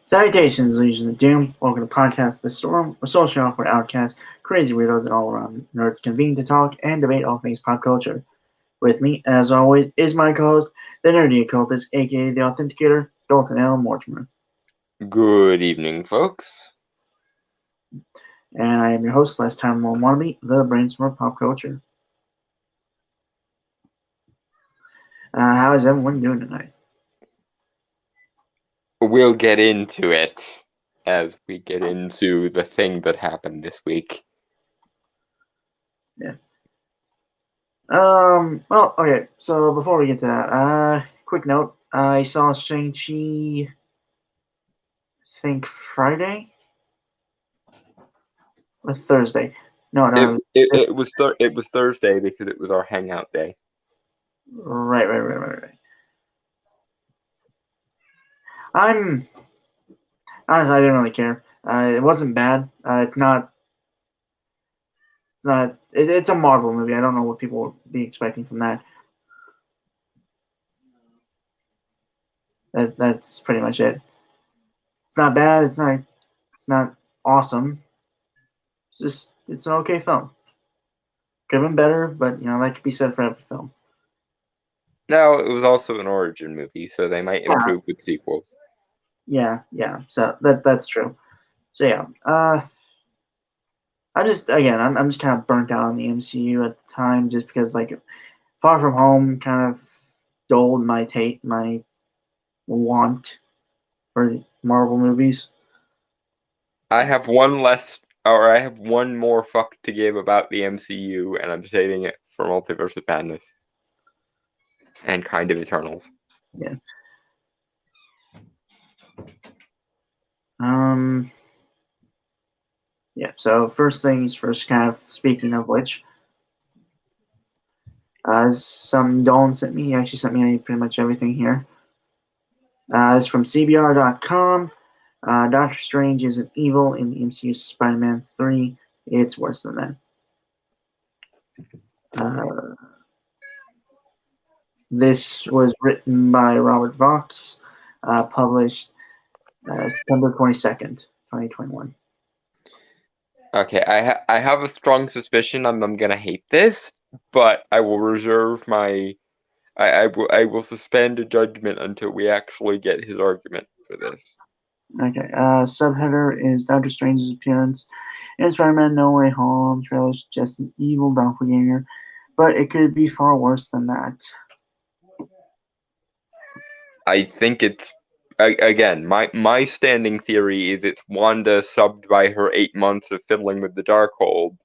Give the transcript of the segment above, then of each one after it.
Salutations, Legion of Doom. Welcome to Podcast The Storm, a social awkward outcast, crazy weirdos, and all around nerds convene to talk and debate all things pop culture. With me, as always, is my co-host, the nerdy occultist, aka the Authenticator, Dalton L. Mortimer. Good evening, folks. And I am your host, last time one wannabe, the Brainstorm of Pop Culture. How is everyone doing tonight? We'll get into it as we get into the thing that happened this week. Yeah. Well, okay, so before we get to that, quick note, I saw Shang-Chi, I think Friday? Or Thursday. No. It was Thursday because it was our hangout day. Right. Honestly, I didn't really care. It wasn't bad. It's a Marvel movie. I don't know what people would be expecting from that. That's pretty much it. It's not bad. It's not awesome. It's an okay film. Could have been better, but that could be said for every film. Now, it was also an origin movie, so they might improve with sequels. Yeah. So that's true. So yeah, I'm just kind of burnt out on the MCU at the time, just because Far From Home kind of dulled my want for Marvel movies. I have one more fuck to give about the MCU, and I'm saving it for Multiverse of Madness and kind of Eternals. Yeah. Yeah, so first things first, kind of speaking of which, some Dolan sent me. He actually sent me pretty much everything here. It's from CBR.com. Doctor Strange isn't evil in the MCU Spider-Man 3. It's worse than that. This was written by Robert Vox, published September 22nd, 2021. Okay, I have a strong suspicion I'm gonna hate this, but I will reserve my... I will suspend a judgment until we actually get his argument for this. Okay, subheader is Doctor Strange's appearance in Spider-Man No Way Home trailer suggests an evil doppelganger, but it could be far worse than that. I think it's... Again, my standing theory is it's Wanda subbed by her 8 months of fiddling with the Darkhold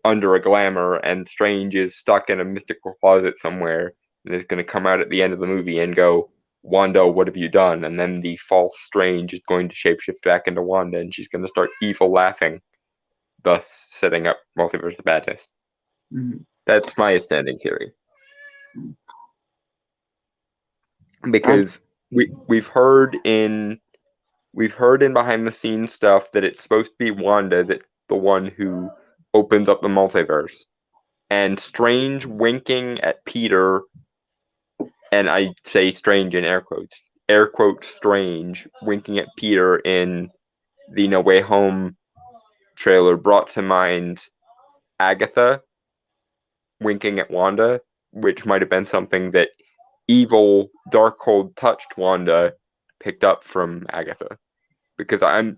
under a glamour, and Strange is stuck in a mystical closet somewhere, and is going to come out at the end of the movie and go, "Wanda, what have you done?" And then the false Strange is going to shapeshift back into Wanda, and she's going to start evil laughing, thus setting up Multiverse of Madness. Mm-hmm. That's my standing theory. Because we've heard in behind the scenes stuff that it's supposed to be Wanda that's the one who opens up the multiverse, and Strange winking at Peter, and I say Strange in air quote Strange winking at Peter in the No Way Home trailer brought to mind Agatha winking at Wanda, which might have been something that evil Darkhold touched Wanda picked up from Agatha, because I'm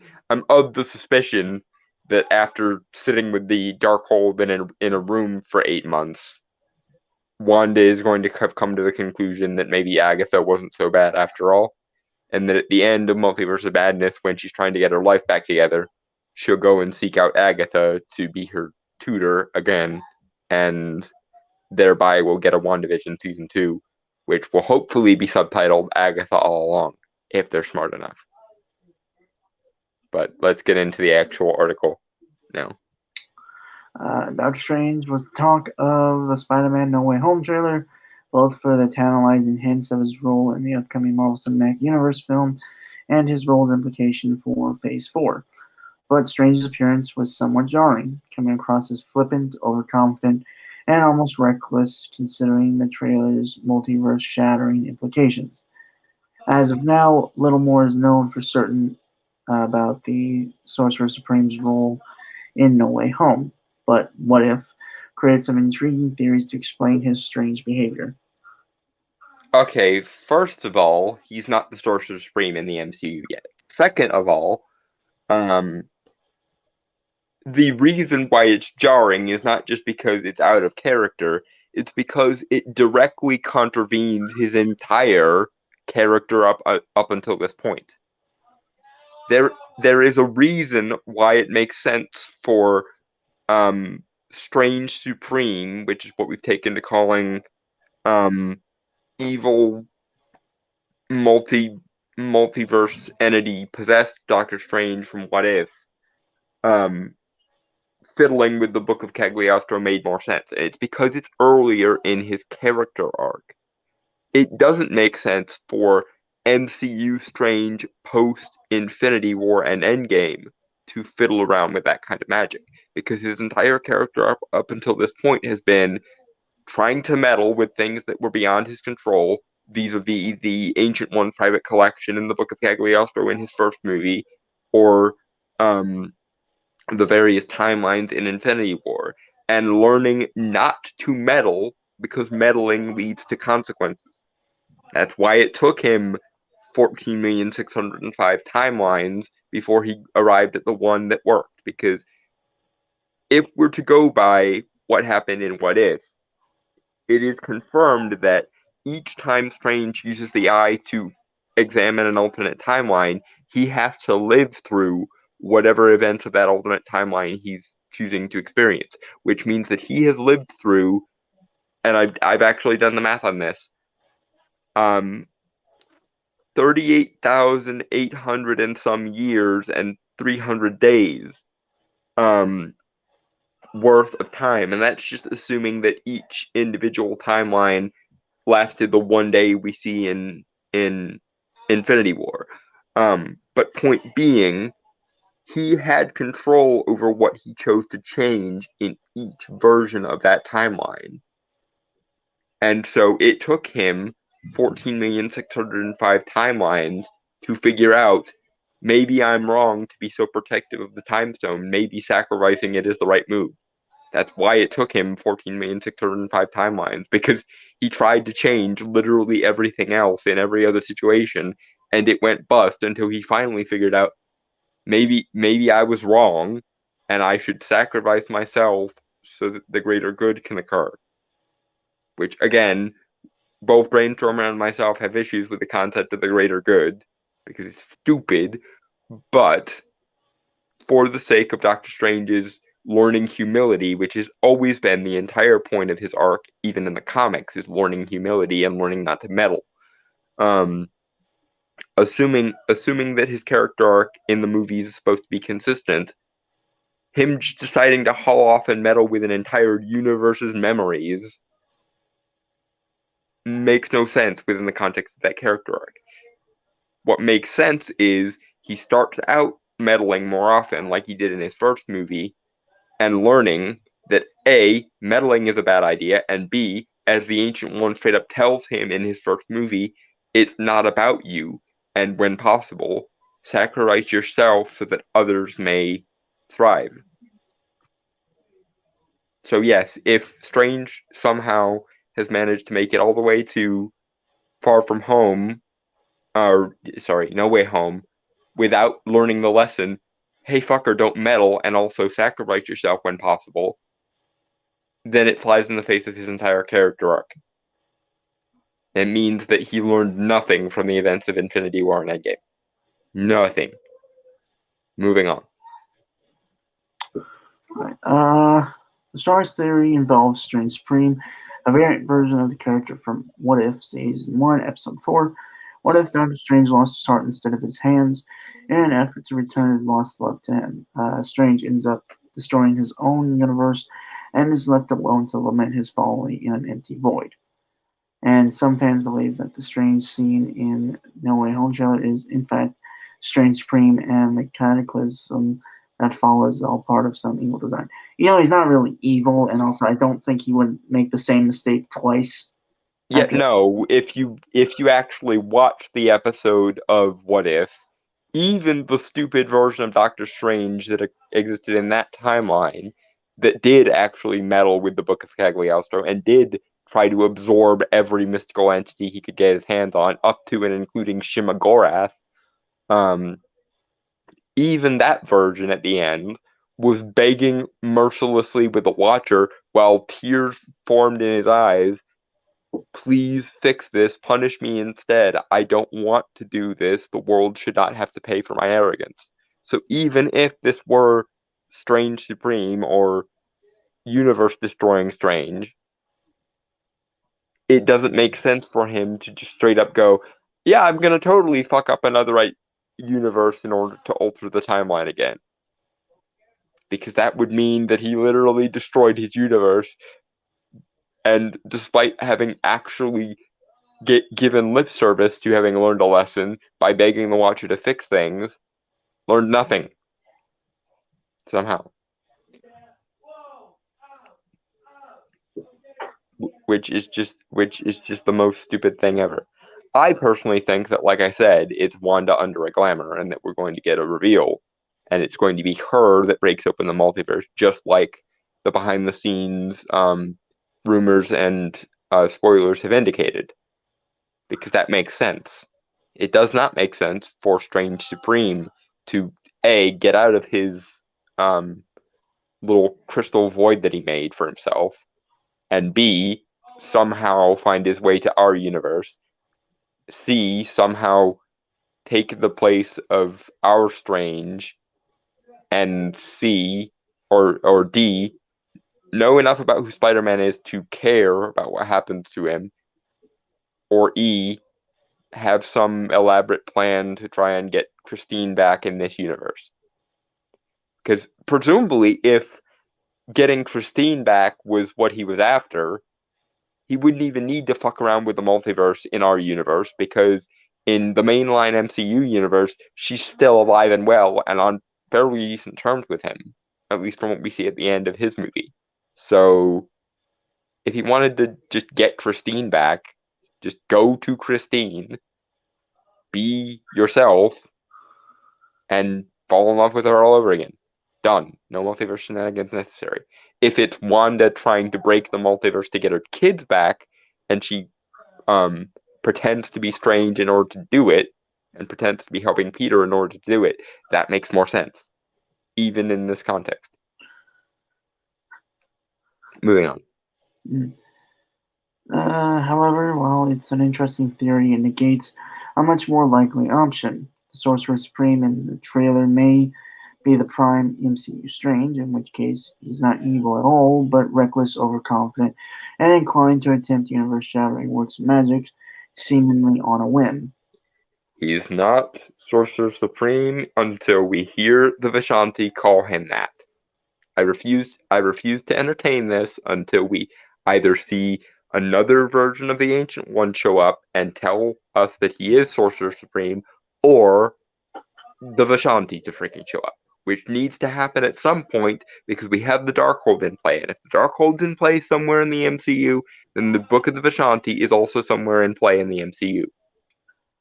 of the suspicion that after sitting with the Darkhold in a room for 8 months, Wanda is going to have come to the conclusion that maybe Agatha wasn't so bad after all, and that at the end of Multiverse of Madness, when she's trying to get her life back together, she'll go and seek out Agatha to be her tutor again, and thereby we'll get a WandaVision season 2, which will hopefully be subtitled Agatha All Along, if they're smart enough. But let's get into the actual article now. Doctor Strange was the talk of the Spider-Man No Way Home trailer, both for the tantalizing hints of his role in the upcoming Marvel Cinematic Universe film and his role's implication for Phase 4. But Strange's appearance was somewhat jarring, coming across as flippant, overconfident, and almost reckless considering the trailer's multiverse-shattering implications. As of now, little more is known for certain about the Sorcerer Supreme's role in No Way Home, but What If created some intriguing theories to explain his strange behavior. Okay, first of all, he's not the Sorcerer Supreme in the MCU yet. Second of all, the reason why it's jarring is not just because it's out of character, it's because it directly contravenes his entire character up until this point. There is a reason why it makes sense for Strange Supreme, which is what we've taken to calling evil multiverse entity possessed Doctor Strange from What If. Fiddling with the Book of Cagliostro made more sense. And it's because it's earlier in his character arc. It doesn't make sense for MCU Strange post Infinity War and Endgame to fiddle around with that kind of magic, because his entire character up until this point has been trying to meddle with things that were beyond his control, vis-a-vis the Ancient One private collection in the Book of Cagliostro in his first movie, or the various timelines in Infinity War, and learning not to meddle because meddling leads to consequences. That's why it took him 14,605 timelines before he arrived at the one that worked, because if we're to go by what happened in What If, it is confirmed that each time Strange uses the eye to examine an alternate timeline, he has to live through whatever events of that alternate timeline he's choosing to experience, which means that he has lived through, and I've actually done the math on this, 38,800 and some years and 300 days worth of time, and that's just assuming that each individual timeline lasted the one day we see in Infinity War. But point being, he had control over what he chose to change in each version of that timeline. And so it took him 14,605 timelines to figure out, maybe I'm wrong to be so protective of the time stone, maybe sacrificing it is the right move. That's why it took him 14,605 timelines, because he tried to change literally everything else in every other situation, and it went bust until he finally figured out, maybe I was wrong, and I should sacrifice myself so that the greater good can occur. Which, again, both Brainstormer and myself have issues with the concept of the greater good, because it's stupid, but for the sake of Doctor Strange's learning humility, which has always been the entire point of his arc, even in the comics, is learning humility and learning not to meddle. Assuming that his character arc in the movies is supposed to be consistent, him just deciding to haul off and meddle with an entire universe's memories makes no sense within the context of that character arc. What makes sense is he starts out meddling more often, like he did in his first movie, and learning that A, meddling is a bad idea, and B, as the Ancient One straight up tells him in his first movie, it's not about you, and when possible, sacrifice yourself so that others may thrive. So yes, if Strange somehow has managed to make it all the way to Far From Home, No Way Home, without learning the lesson, hey fucker, don't meddle and also sacrifice yourself when possible, then it flies in the face of his entire character arc. It means that he learned nothing from the events of Infinity War and Endgame. Nothing. Moving on. Right. The Star's theory involves Strange Supreme, a variant version of the character from What If Season 1, Episode 4. What if Doctor Strange lost his heart instead of his hands? In an effort to return his lost love to him, Strange ends up destroying his own universe and is left alone to lament his folly in an empty void. And some fans believe that the Strange scene in No Way Home trailer is, in fact, Strange Supreme and the cataclysm that follows all part of some evil design. He's not really evil, and also I don't think he would make the same mistake twice. Yeah, no, if you actually watch the episode of What If, even the stupid version of Doctor Strange that existed in that timeline that did actually meddle with the Book of Cagliostro and did try to absorb every mystical entity he could get his hands on, up to and including Shima-Gorath, even that version at the end was begging mercilessly with the Watcher while tears formed in his eyes, please fix this, punish me instead. I don't want to do this. The world should not have to pay for my arrogance. So even if this were Strange Supreme or universe destroying Strange, it doesn't make sense for him to just straight up go, yeah, I'm going to totally fuck up another universe in order to alter the timeline again. Because that would mean that he literally destroyed his universe, and despite having actually given lip service to having learned a lesson by begging the Watcher to fix things, learned nothing. Somehow. Which is just the most stupid thing ever. I personally think that, like I said, it's Wanda under a glamour and that we're going to get a reveal. And it's going to be her that breaks open the multiverse, just like the behind the scenes rumors and spoilers have indicated. Because that makes sense. It does not make sense for Strange Supreme to A, get out of his little crystal void that he made for himself, and B, somehow find his way to our universe, C, somehow take the place of our Strange, and C, or D, know enough about who Spider-Man is to care about what happens to him, or E, have some elaborate plan to try and get Christine back in this universe. Because presumably, if getting Christine back was what he was after, he wouldn't even need to fuck around with the multiverse in our universe, because in the mainline MCU universe, she's still alive and well and on fairly decent terms with him, at least from what we see at the end of his movie. So, if he wanted to just get Christine back, just go to Christine, be yourself, and fall in love with her all over again. Done. No multiverse shenanigans necessary. If it's Wanda trying to break the multiverse to get her kids back, and she pretends to be Strange in order to do it, and pretends to be helping Peter in order to do it, that makes more sense, even in this context. Moving on. However, while it's an interesting theory, it negates a much more likely option. The Sorcerer Supreme in the trailer may be the prime MCU Strange, in which case he's not evil at all, but reckless, overconfident, and inclined to attempt universe-shattering works of magic, seemingly on a whim. He's not Sorcerer Supreme until we hear the Vishanti call him that. I refuse to entertain this until we either see another version of the Ancient One show up and tell us that he is Sorcerer Supreme, or the Vishanti to freaking show up, which needs to happen at some point because we have the Darkhold in play, and if the Darkhold's in play somewhere in the MCU, then the Book of the Vishanti is also somewhere in play in the MCU.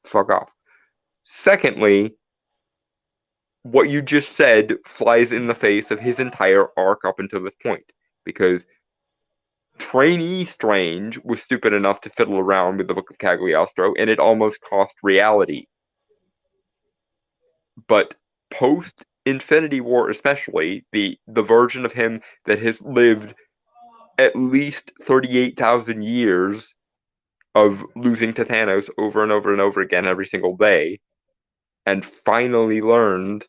Fuck off. Secondly, what you just said flies in the face of his entire arc up until this point, because trainee Strange was stupid enough to fiddle around with the Book of Cagliostro, and it almost cost reality. But post Infinity War, especially the version of him that has lived at least 38,000 years of losing to Thanos over and over and over again every single day, and finally learned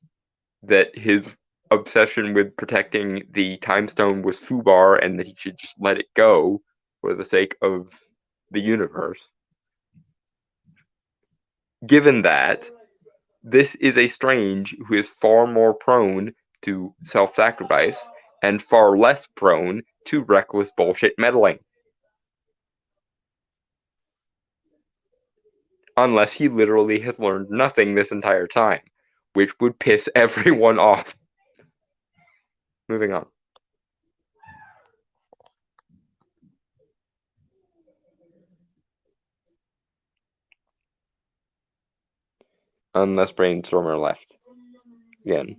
that his obsession with protecting the time stone was foobar and that he should just let it go for the sake of the universe. Given that, this is a Strange who is far more prone to self-sacrifice and far less prone to reckless bullshit meddling. Unless he literally has learned nothing this entire time, which would piss everyone off. Moving on. Unless Brainstormer left. Again.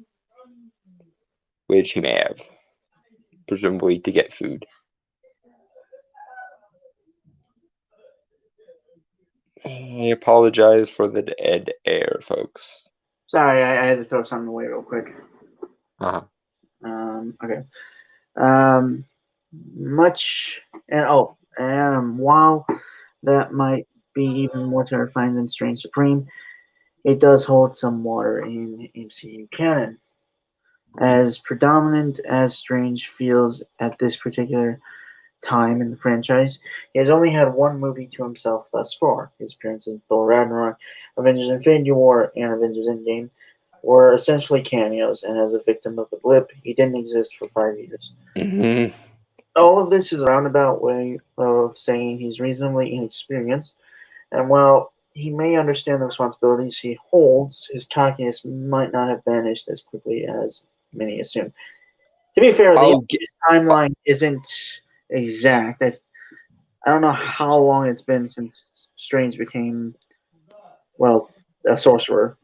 Which he may have. Presumably to get food. I apologize for the dead air, folks. Sorry, I had to throw something away real quick. Uh-huh. Okay. While that might be even more terrifying than Strange Supreme, it does hold some water in MCU canon. As predominant as Strange feels at this particular time in the franchise, he has only had one movie to himself thus far. His appearances in Thor Ragnarok, Avengers Infinity War, and Avengers Endgame were essentially cameos, and as a victim of the blip, he didn't exist for 5 years. Mm-hmm. All of this is a roundabout way of saying he's reasonably inexperienced, and while he may understand the responsibilities he holds, his cockiness might not have vanished as quickly as many assume. To be fair, the timeline isn't exact. I don't know how long it's been since Strange became, well, a sorcerer.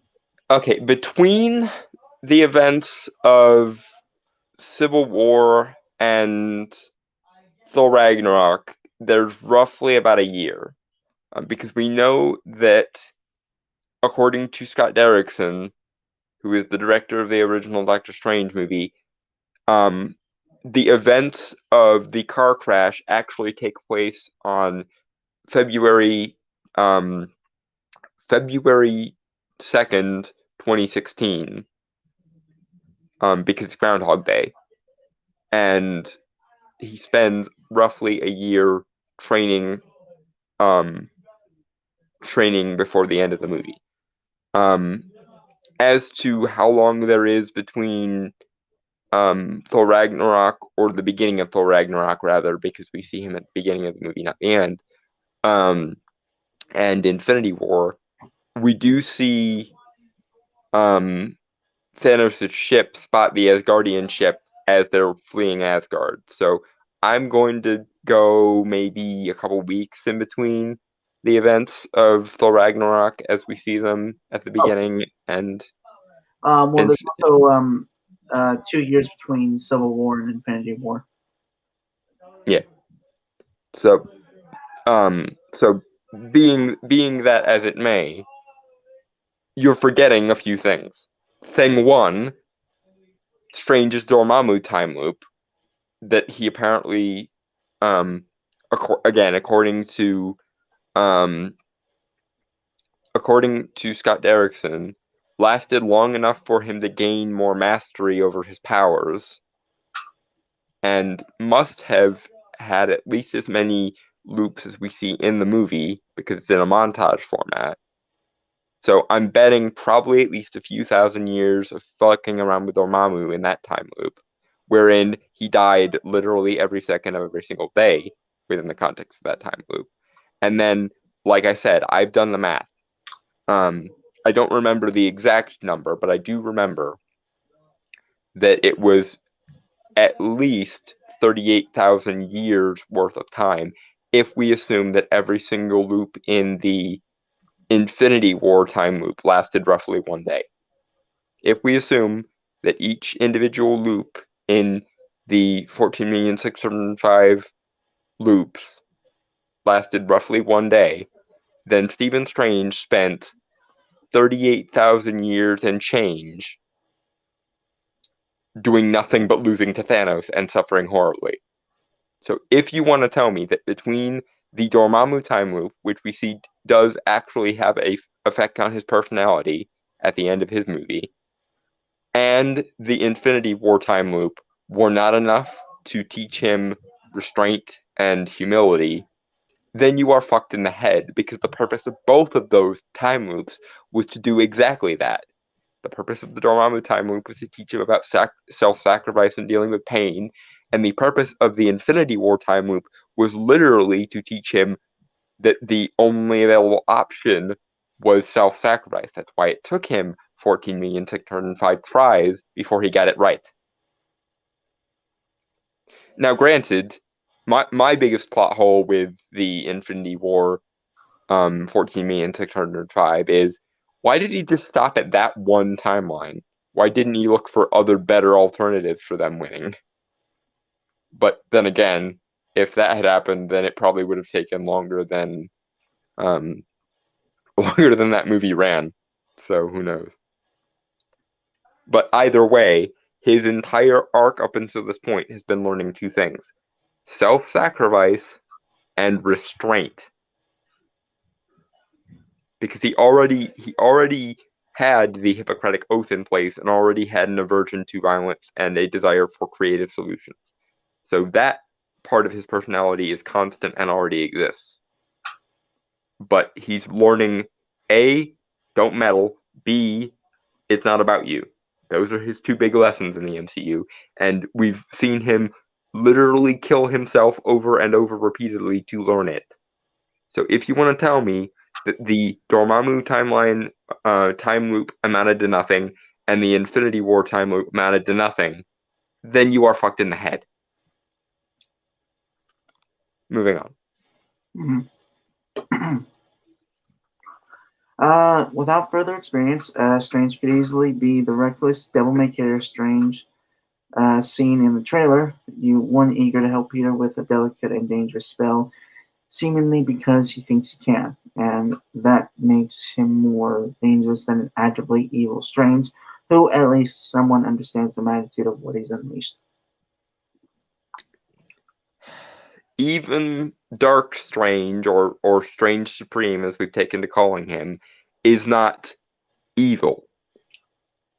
Okay, between the events of Civil War and Thor Ragnarok, there's roughly about a year. Because we know that, according to Scott Derrickson, who is the director of the original Doctor Strange movie, the events of the car crash actually take place on February 2nd, 2016, because it's Groundhog Day, and he spends roughly a year training before the end of the movie. As to how long there is between Thor Ragnarok, or the beginning of Thor Ragnarok, rather, because we see him at the beginning of the movie, not the end, and Infinity War, we do see Thanos' ship spot the Asgardian ship as they're fleeing Asgard. So I'm going to go maybe a couple weeks in between the events of Thor Ragnarok as we see them at the beginning and. There's also 2 years between Civil War and Infinity War. Yeah. So being that as it may, you're forgetting a few things. Thing one, Strange's Dormammu time loop that he apparently, again, according to Scott Derrickson, lasted long enough for him to gain more mastery over his powers, and must have had at least as many loops as we see in the movie, because it's in a montage format. So I'm betting probably at least a few thousand years of fucking around with Dormammu in that time loop, wherein he died literally every second of every single day within the context of that time loop. And then, like I said, I've done the math. I don't remember the exact number, but I do remember that it was at least 38,000 years worth of time if we assume that every single loop in the Infinity War time loop lasted roughly 1 day. If we assume that each individual loop in the 14,605,000 loops lasted roughly 1 day, then Stephen Strange spent 38,000 years and change doing nothing but losing to Thanos and suffering horribly. So if you want to tell me that between the Dormammu time loop, which we see does actually have a effect on his personality at the end of his movie, and the Infinity War time loop were not enough to teach him restraint and humility, then you are fucked in the head, because the purpose of both of those time loops was to do exactly that. The purpose of the Dormammu time loop was to teach him about self-sacrifice and dealing with pain, and the purpose of the Infinity War time loop was literally to teach him that the only available option was self-sacrifice. That's why it took him 14,605 tries before he got it right. Now, granted, my biggest plot hole with the Infinity War 14,605 is, why did he just stop at that one timeline? Why didn't he look for other better alternatives for them winning? But then again, if that had happened, then it probably would have taken longer than that movie ran. So who knows? But either way, his entire arc up until this point has been learning two things: self-sacrifice and restraint. Because he already had the Hippocratic Oath in place and already had an aversion to violence and a desire for creative solutions. So that part of his personality is constant and already exists. But he's learning, A, don't meddle, B, it's not about you. Those are his two big lessons in the MCU, and we've seen him literally kill himself over and over repeatedly to learn it. So if you want to tell me that the Dormammu timeline time loop amounted to nothing, and the Infinity War time loop amounted to nothing, then you are fucked in the head. Moving on. Without further experience, Strange could easily be the reckless, devil-may-care Strange seen in the trailer. One eager to help Peter with a delicate and dangerous spell, seemingly because he thinks he can, and that makes him more dangerous than an actively evil Strange, who at least someone understands the magnitude of what he's unleashed. Even Dark Strange, or Strange Supreme, as we've taken to calling him, is not evil.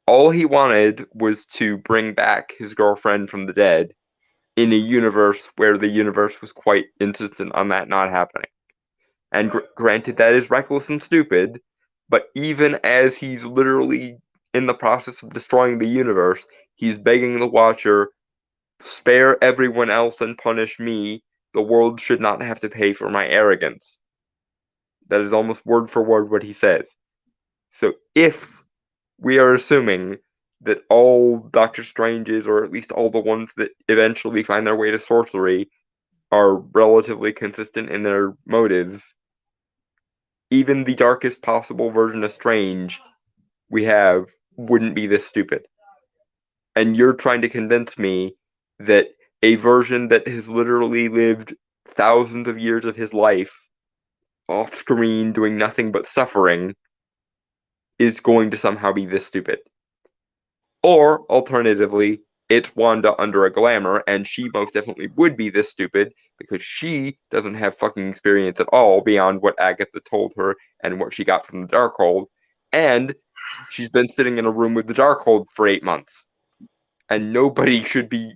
All he wanted was to bring back his girlfriend from the dead in a universe where the universe was quite insistent on that not happening. And granted, that is reckless and stupid, but even as he's literally in the process of destroying the universe, he's begging the Watcher, spare everyone else and punish me. The world should not have to pay for my arrogance. That is almost word for word what he says. So if we are assuming that all Doctor Stranges, or at least all the ones that eventually find their way to sorcery, are relatively consistent in their motives, even the darkest possible version of Strange we have wouldn't be this stupid. And you're trying to convince me that a version that has literally lived thousands of years of his life off screen doing nothing but suffering is going to somehow be this stupid. Or, alternatively, it's Wanda under a glamour, and she most definitely would be this stupid because she doesn't have fucking experience at all beyond what Agatha told her and what she got from the Darkhold, and she's been sitting in a room with the Darkhold for 8 months. And nobody should be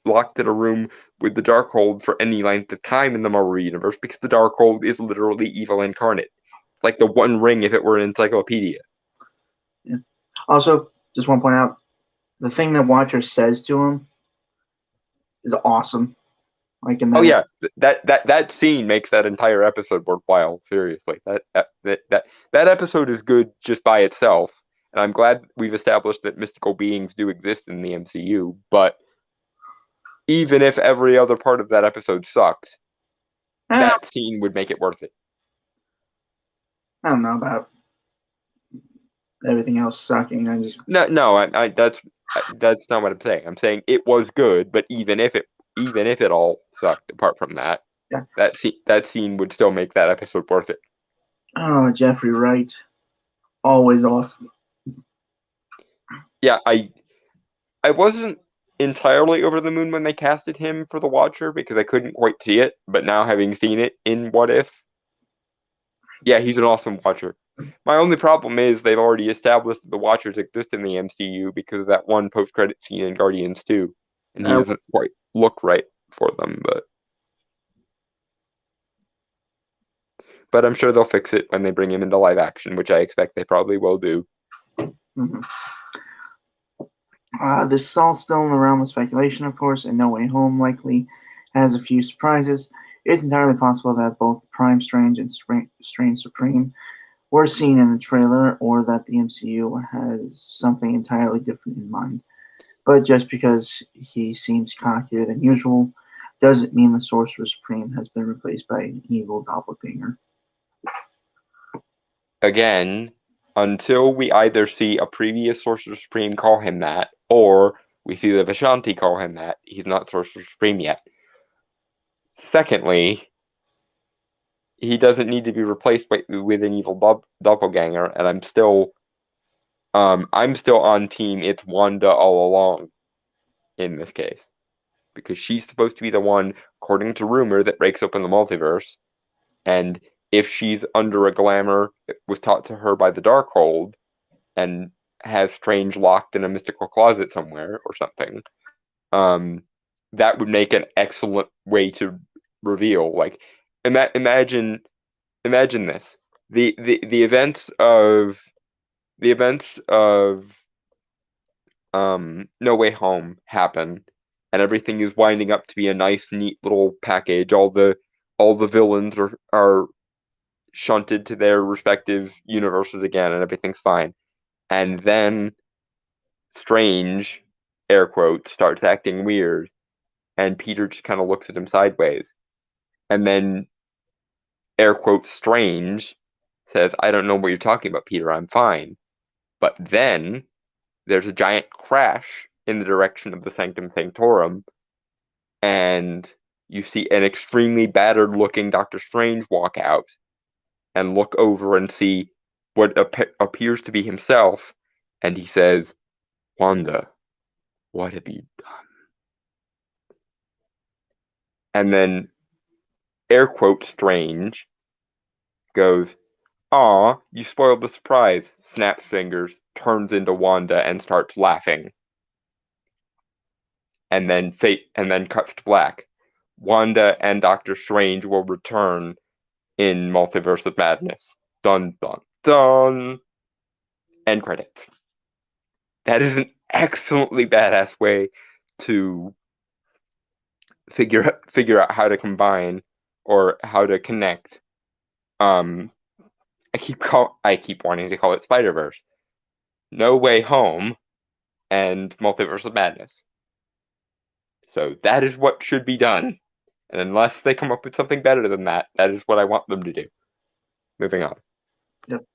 locked in a room with the Darkhold for any length of time in the Marvel Universe, because the Darkhold is literally evil incarnate. It's like the One Ring if it were an encyclopedia. Yeah. Also, just want to point out, the thing that Watcher says to him is awesome. Like in that. Oh yeah, that scene makes that entire episode worthwhile. Seriously, that episode is good just by itself, and I'm glad we've established that mystical beings do exist in the MCU. But even if every other part of that episode sucks, that scene would make it worth it. I don't know about everything else sucking. No, that's not what I'm saying. I'm saying it was good, but even if it all sucked, apart from that, Yeah. That scene would still make that episode worth it. Oh, Jeffrey Wright, always awesome. Yeah, I wasn't entirely over the moon when they casted him for the Watcher because I couldn't quite see it, but now having seen it in What If, yeah, he's an awesome Watcher. My only problem is they've already established that the Watchers exist in the MCU because of that one post-credit scene in Guardians 2, and he doesn't quite look right for them, but I'm sure they'll fix it when they bring him into live action, which I expect they probably will do. Mm-hmm. This is all still in the realm of speculation, of course, and No Way Home likely has a few surprises. It's entirely possible that both Prime Strange and Strange Supreme were seen in the trailer, or that the MCU has something entirely different in mind. But just because he seems cockier than usual doesn't mean the Sorcerer Supreme has been replaced by an evil doppelganger. Again, until we either see a previous Sorcerer Supreme call him that, or we see the Vishanti call him that, he's not Sorcerer Supreme yet. Secondly, he doesn't need to be replaced with an evil doppelganger, and I'm still on team it's Wanda all along in this case. Because she's supposed to be the one, according to rumor, that breaks open the multiverse. And if she's under a glamour that was taught to her by the Darkhold, and has Strange locked in a mystical closet somewhere or something, that would make an excellent way to reveal. Like, imagine this: the events of No Way Home happen, and everything is winding up to be a nice, neat little package. All the villains are shunted to their respective universes again, and everything's fine. And then Strange, air quote, starts acting weird, and Peter just kind of looks at him sideways. And then, air quote, Strange says, "I don't know what you're talking about, Peter, I'm fine." But then there's a giant crash in the direction of the Sanctum Sanctorum, and you see an extremely battered looking Doctor Strange walk out and look over and see what appears to be himself, and he says, "Wanda, what have you done?" And then, air quote, Strange goes, "Aw, you spoiled the surprise," snaps fingers, turns into Wanda, and starts laughing. And then cuts to black. Wanda and Doctor Strange will return in Multiverse of Madness. Dun dun dun. End credits. That is an excellently badass way to figure out how to combine or how to connect. I keep wanting to call it Spider-Verse. No Way Home and Multiverse of Madness. So that is what should be done. And unless they come up with something better than that, that is what I want them to do. Moving on. Yep.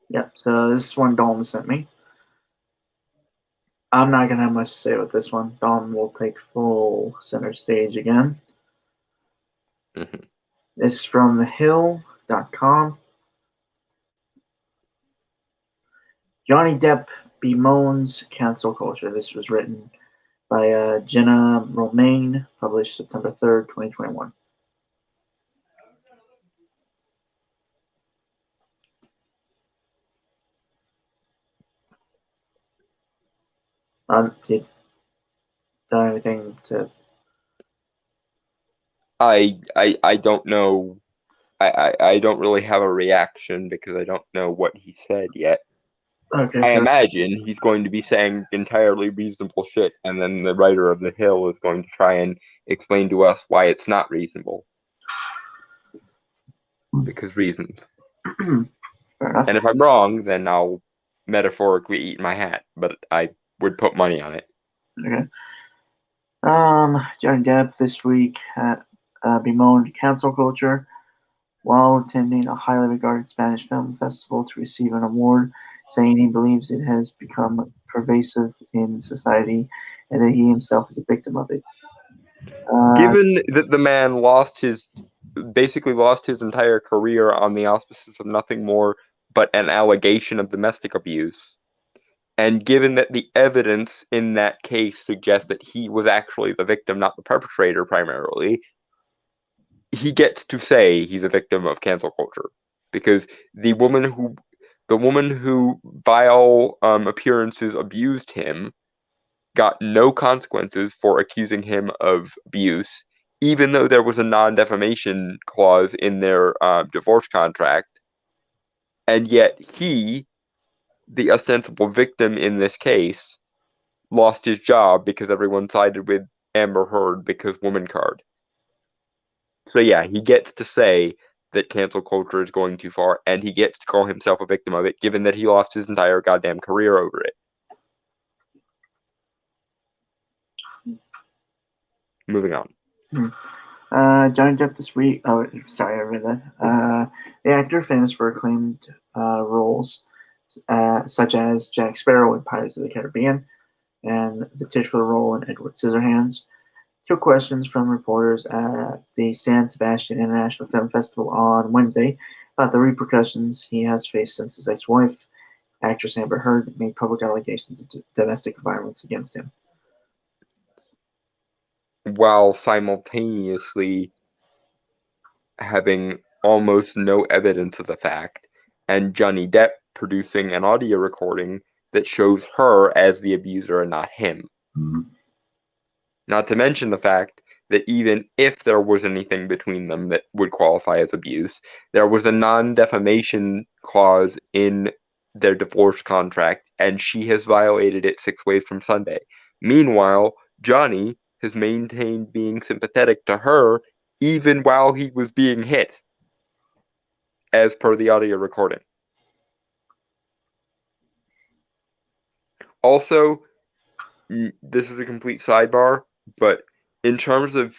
Yep. So this is one Dalton sent me. I'm not gonna have much to say about this one. Dalton will take full center stage again. Mm-hmm. This is from thehill.com. Johnny Depp bemoans cancel culture. This was written by Jenna Romaine, published September 3rd, 2021. Did done anything to? I don't know. I don't really have a reaction because I don't know what he said yet. Okay, I good. imagine he's going to be saying entirely reasonable shit, and then the writer of The Hill is going to try and explain to us why it's not reasonable. Because reasons. Fair enough. And if I'm wrong, then I'll metaphorically eat my hat, but I would put money on it. Okay. Johnny Depp this week bemoaned cancel culture while attending a highly regarded Spanish film festival to receive an award, saying he believes it has become pervasive in society, and that he himself is a victim of it. Given that the man basically lost his entire career on the auspices of nothing more but an allegation of domestic abuse, and given that the evidence in that case suggests that he was actually the victim, not the perpetrator primarily, he gets to say he's a victim of cancel culture. Because the woman who by all appearances abused him got no consequences for accusing him of abuse, even though there was a non-defamation clause in their divorce contract. And yet he, the ostensible victim in this case, lost his job because everyone sided with Amber Heard because woman card. So yeah, he gets to say that cancel culture is going too far, and he gets to call himself a victim of it, given that he lost his entire goddamn career over it. Moving on. Johnny Depp this week. Oh, sorry, I read that. The actor, famous for acclaimed roles such as Jack Sparrow in Pirates of the Caribbean and the titular role in Edward Scissorhands, took questions from reporters at the San Sebastian International Film Festival on Wednesday about the repercussions he has faced since his ex-wife, actress Amber Heard, made public allegations of domestic violence against him. While simultaneously having almost no evidence of the fact, and Johnny Depp producing an audio recording that shows her as the abuser and not him. Mm-hmm. Not to mention the fact that even if there was anything between them that would qualify as abuse, there was a non-defamation clause in their divorce contract, and she has violated it 6 ways from Sunday. Meanwhile, Johnny has maintained being sympathetic to her even while he was being hit, as per the audio recording. Also, this is a complete sidebar, but in terms of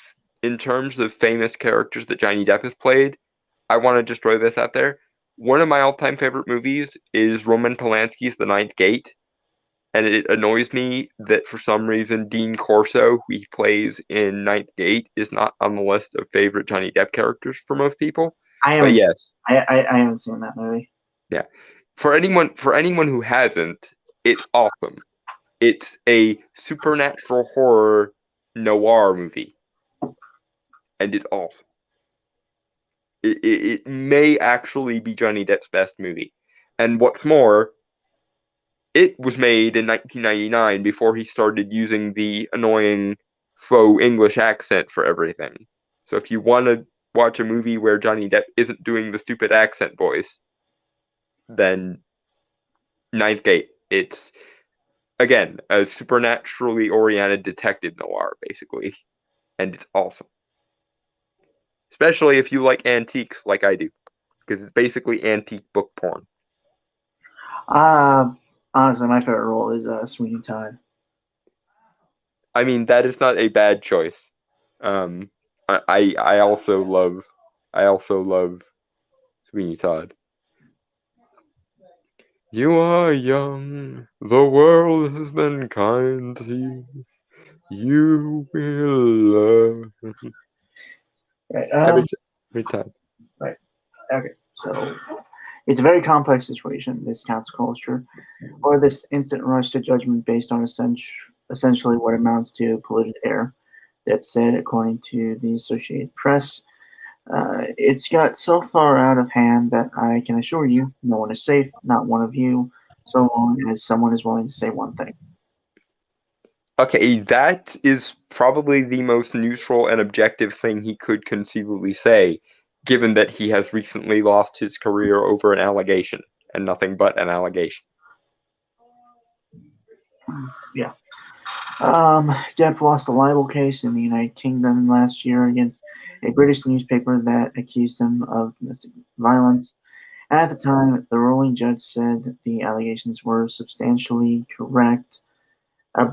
famous characters that Johnny Depp has played, I want to just throw this out there. One of my all-time favorite movies is Roman Polanski's The Ninth Gate, and it annoys me that for some reason Dean Corso, who he plays in Ninth Gate, is not on the list of favorite Johnny Depp characters for most people. But yes, I haven't seen that movie. Yeah, for anyone who hasn't, it's awesome. It's a supernatural horror noir movie, and it's awesome. It may actually be Johnny Depp's best movie. And what's more, it was made in 1999 before he started using the annoying faux English accent for everything. So if you want to watch a movie where Johnny Depp isn't doing the stupid accent voice, then Ninth Gate. It's, again, a supernaturally oriented detective noir, basically. And it's awesome. Especially if you like antiques like I do. Because it's basically antique book porn. Honestly, my favorite role is Sweeney Todd. I mean, that is not a bad choice. I also love Sweeney Todd. You are young, the world has been kind to you. You will love. Right. Every time. Right. Okay. So it's a very complex situation, this cancel culture, or this instant rush to judgment based on essentially what amounts to polluted air. Depp said, according to the Associated Press. It's got so far out of hand that I can assure you no one is safe, not one of you, so long as someone is willing to say one thing. Okay, that is probably the most neutral and objective thing he could conceivably say, given that he has recently lost his career over an allegation, and nothing but an allegation. Yeah. Depp lost a libel case in the United Kingdom last year against a British newspaper that accused him of domestic violence. At the time, the ruling judge said the allegations were substantially correct. A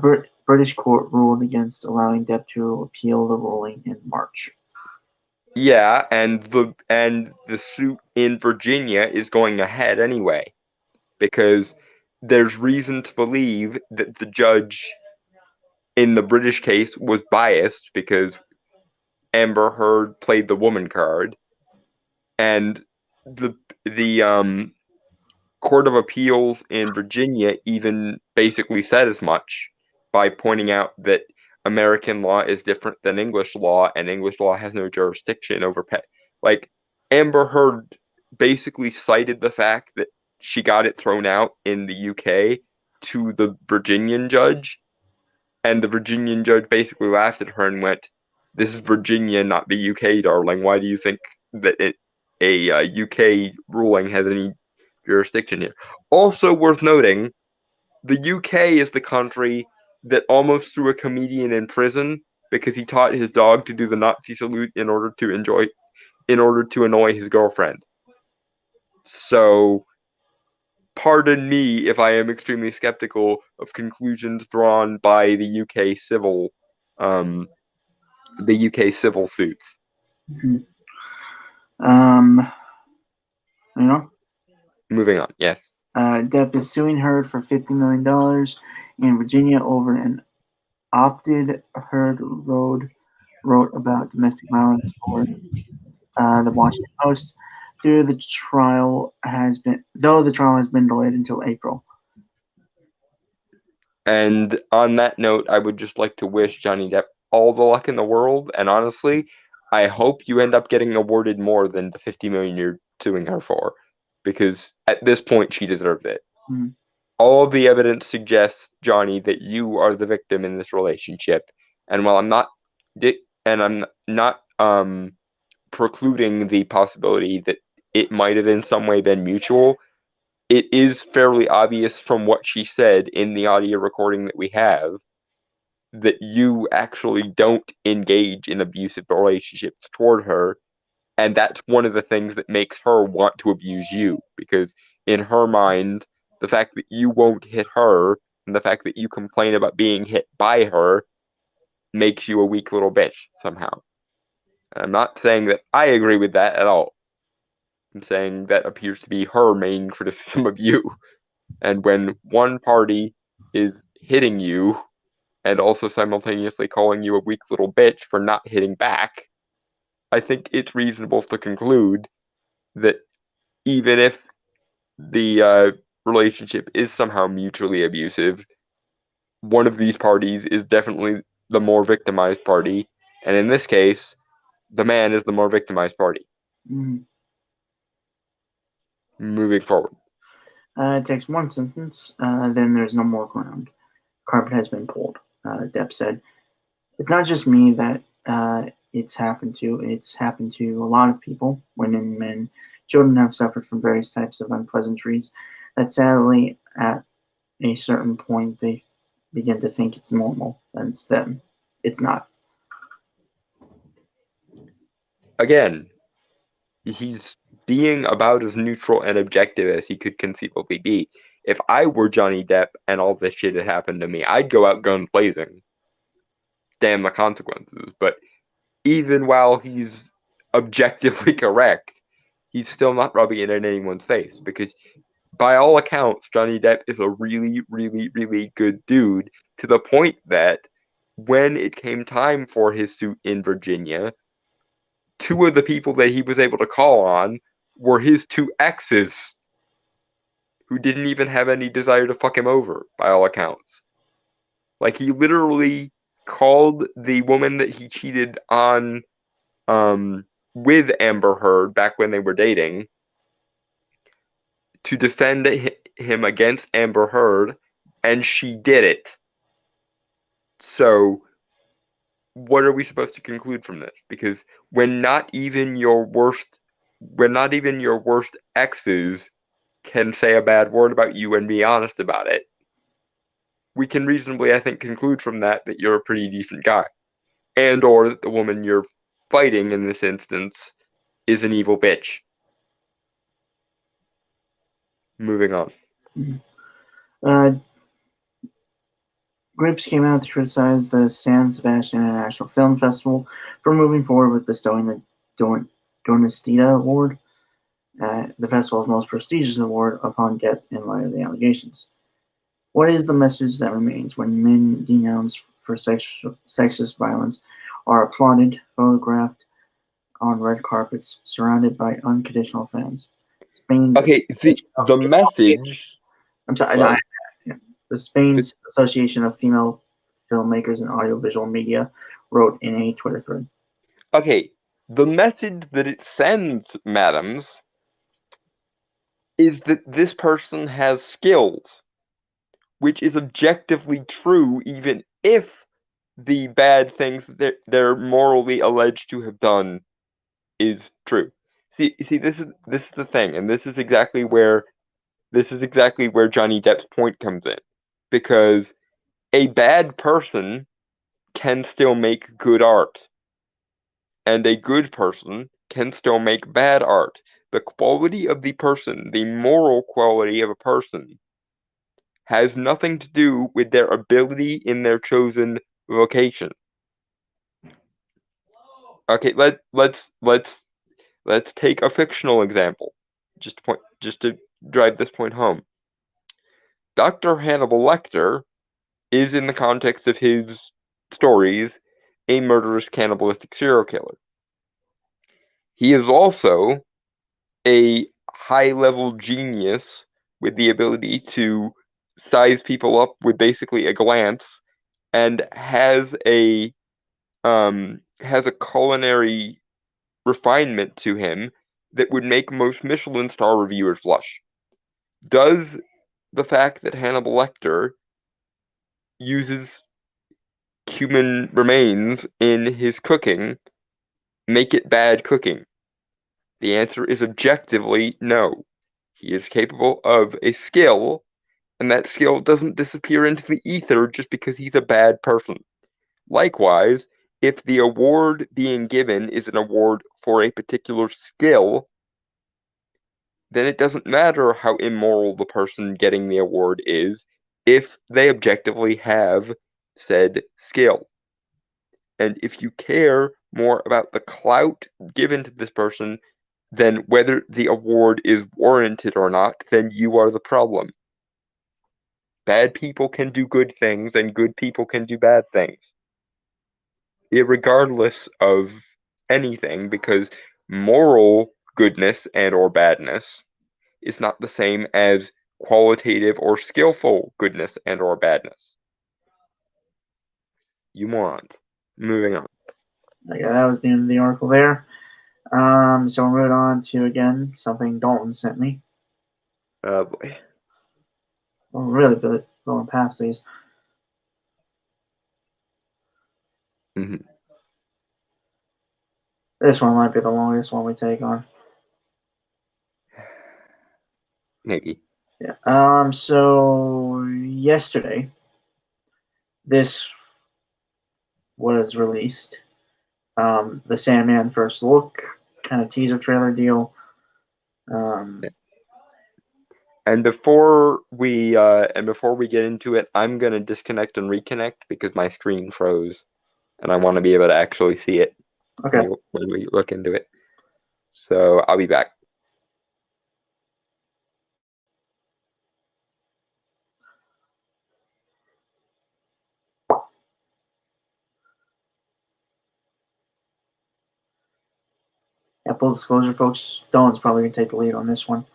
British court ruled against allowing Depp to appeal the ruling in March. Yeah, and the suit in Virginia is going ahead anyway, because there's reason to believe that the judge in the British case was biased because Amber Heard played the woman card, and the Court of Appeals in Virginia even basically said as much by pointing out that American law is different than English law, and English law has no jurisdiction over pet. Like, Amber Heard basically cited the fact that she got it thrown out in the UK to the Virginian judge, and the Virginian judge basically laughed at her and went, "This is Virginia, not the UK, darling. Why do you think that a UK ruling has any jurisdiction here?" Also worth noting, the UK is the country that almost threw a comedian in prison because he taught his dog to do the Nazi salute in order to annoy his girlfriend. So, pardon me if I am extremely skeptical of conclusions drawn by the UK civil suits. Mhm. Um, you know, Moving on, yes. Depp is suing Heard for $50 million in Virginia over an opted Heard wrote about domestic violence for the Washington Post. Though the trial has been delayed until April. And on that note, I would just like to wish Johnny Depp all the luck in the world. And honestly, I hope you end up getting awarded more than the $50 million you're suing her for, because at this point she deserves it. Mm-hmm. All of the evidence suggests, Johnny, that you are the victim in this relationship. And while I'm not precluding the possibility that it might have in some way been mutual, it is fairly obvious from what she said in the audio recording that we have that you actually don't engage in abusive relationships toward her. And that's one of the things that makes her want to abuse you, because in her mind, the fact that you won't hit her and the fact that you complain about being hit by her makes you a weak little bitch somehow. And I'm not saying that I agree with that at all. I'm saying that appears to be her main criticism of you. And when one party is hitting you and also simultaneously calling you a weak little bitch for not hitting back, I think it's reasonable to conclude that even if the relationship is somehow mutually abusive, one of these parties is definitely the more victimized party, and in this case, the man is the more victimized party. Mm-hmm. Moving forward. It takes one sentence, then there's no more ground. Carpet has been pulled, Depp said. It's not just me that it's happened to. It's happened to a lot of people. Women, men, children have suffered from various types of unpleasantries that sadly, at a certain point, they begin to think it's normal. And it's them. It's not. Again, he's being about as neutral and objective as he could conceivably be. If I were Johnny Depp and all this shit had happened to me, I'd go out guns blazing. Damn the consequences. But even while he's objectively correct, he's still not rubbing it in anyone's face, because by all accounts, Johnny Depp is a really, really, really good dude, to the point that when it came time for his suit in Virginia, two of the people that he was able to call on were his two exes, who didn't even have any desire to fuck him over, by all accounts. Like, he literally called the woman that he cheated on with Amber Heard back when they were dating to defend him against Amber Heard, and she did it. So, what are we supposed to conclude from this? Because when not even your worst exes can say a bad word about you and be honest about it, we can reasonably, I think, conclude from that you're a pretty decent guy, and or that the woman you're fighting in this instance is an evil bitch. Moving on. Groups came out to criticize the San Sebastian International Film Festival for moving forward with bestowing the Donestita Award, the festival's most prestigious award, upon Depp in light of the allegations. What is the message that remains when men denounced for sexist violence are applauded, photographed on red carpets, surrounded by unconditional fans? Spain's Okay, Association of the message. I'm sorry, Sorry. yeah. The Spain's Association of Female Filmmakers and Audiovisual Media wrote in a Twitter thread. Okay, the message that it sends, madams, is that this person has skills, which is objectively true, even if the bad things that they're morally alleged to have done is true. See, this is the thing, and this is exactly where Johnny Depp's point comes in, because a bad person can still make good art, and a good person can still make bad art. The quality of the person, the moral quality of a person, has nothing to do with their ability in their chosen vocation. Okay, let's take a fictional example, just to drive this point home. Dr. Hannibal Lecter is, in the context of his stories, a murderous, cannibalistic serial killer. He is also a high-level genius with the ability to size people up with basically a glance, and has a culinary refinement to him that would make most Michelin star reviewers blush. Does the fact that Hannibal Lecter uses human remains in his cooking make it bad cooking? The answer is objectively no. He is capable of a skill, and that skill doesn't disappear into the ether just because he's a bad person. Likewise, if the award being given is an award for a particular skill, then it doesn't matter how immoral the person getting the award is if they objectively have said skill. And if you care more about the clout given to this person than whether the award is warranted or not, then you are the problem. Bad people can do good things, and good people can do bad things, irregardless of anything, because moral goodness and or badness is not the same as qualitative or skillful goodness and or badness. You morons. Moving on. Yeah, that was the end of the article there. So we'll move on to, again, something Dalton sent me. Oh boy. Well, really going past these. Mhm. This one might be the longest one we take on. Maybe. Yeah. So yesterday, this was released. The Sandman first look, kind of teaser trailer deal. And before we get into it, I'm gonna disconnect and reconnect because my screen froze, and I want to be able to actually see it Okay. when we look into it. So I'll be back. Yeah, full disclosure, folks, Dalton's probably going to take the lead on this one.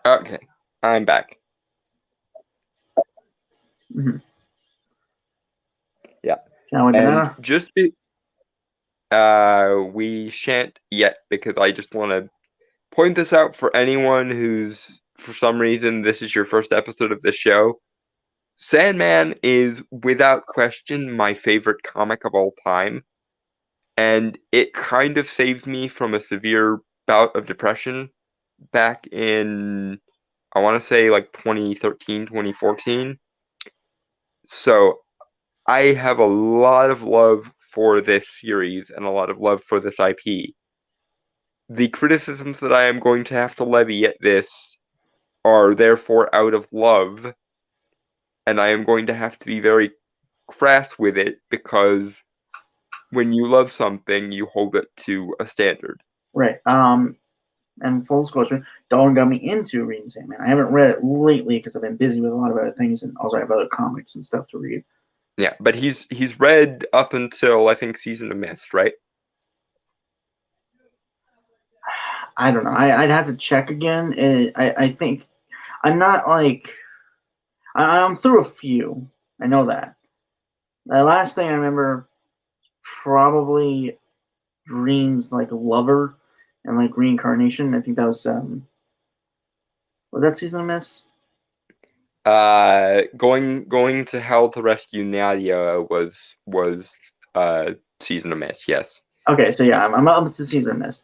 Okay, I'm back. Mm-hmm. Yeah. Shall we, And Banana? we shan't yet because I just want to point this out for anyone who's, for some reason, this is your first episode of this show. Sandman is, without question, my favorite comic of all time. And it kind of saved me from a severe bout of depression back in, I want to say, like 2013, 2014. So I have a lot of love for this series and a lot of love for this IP. The criticisms that I am going to have to levy at this are therefore out of love, and I am going to have to be very crass with it because when you love something, you hold it to a standard. Right. And full disclosure, Dawn got me into reading Sandman. I haven't read it lately because I've been busy with a lot of other things, and also I have other comics and stuff to read. Yeah, but he's read up until I think Season of Mist, right? I don't know. I'd have to check again. I think I'm not like I'm through a few. I know that. The last thing I remember probably Dreams like Lover and like Reincarnation. I think that was that Season of Mist? Going to hell to rescue Nadia was Season of Mist, yes. Okay, so yeah, I'm up to Season of Mist.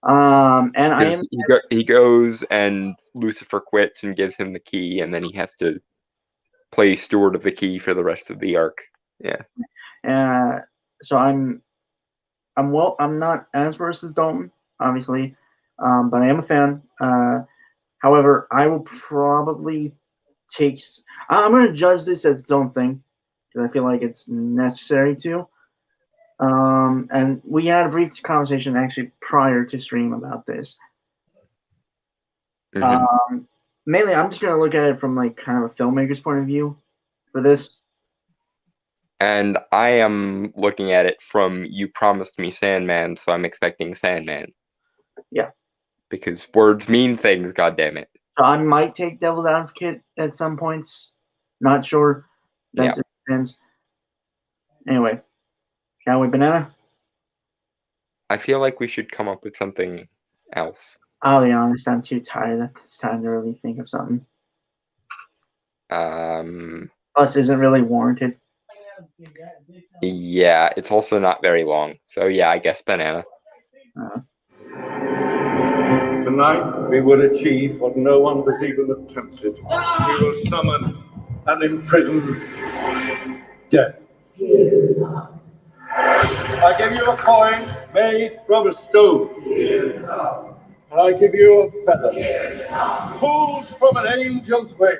And I am he goes and Lucifer quits and gives him the key, and then he has to play steward of the key for the rest of the arc. Yeah. So I'm not as versed as Dalton, obviously, but I am a fan. However, I will probably take. I'm going to judge this as its own thing because I feel like it's necessary to. And we had a brief conversation actually prior to stream about this. Mm-hmm. Mainly, I'm just going to look at it from like kind of a filmmaker's point of view for this. And I am looking at it from You Promised Me Sandman, so I'm expecting Sandman. Yeah. Because words mean things, goddammit. So I might take Devil's Advocate at some points. Not sure. That just depends. Anyway, shall we, Banana? I feel like we should come up with something else. I'll be honest, I'm too tired at this time to really think of something. Plus, isn't really warranted. Yeah, it's also not very long. So yeah, I guess Banana. Tonight we will achieve what no one has even attempted. We will summon and imprison death. I give you a coin made from a stone. And I give you a feather pulled from an angel's wing.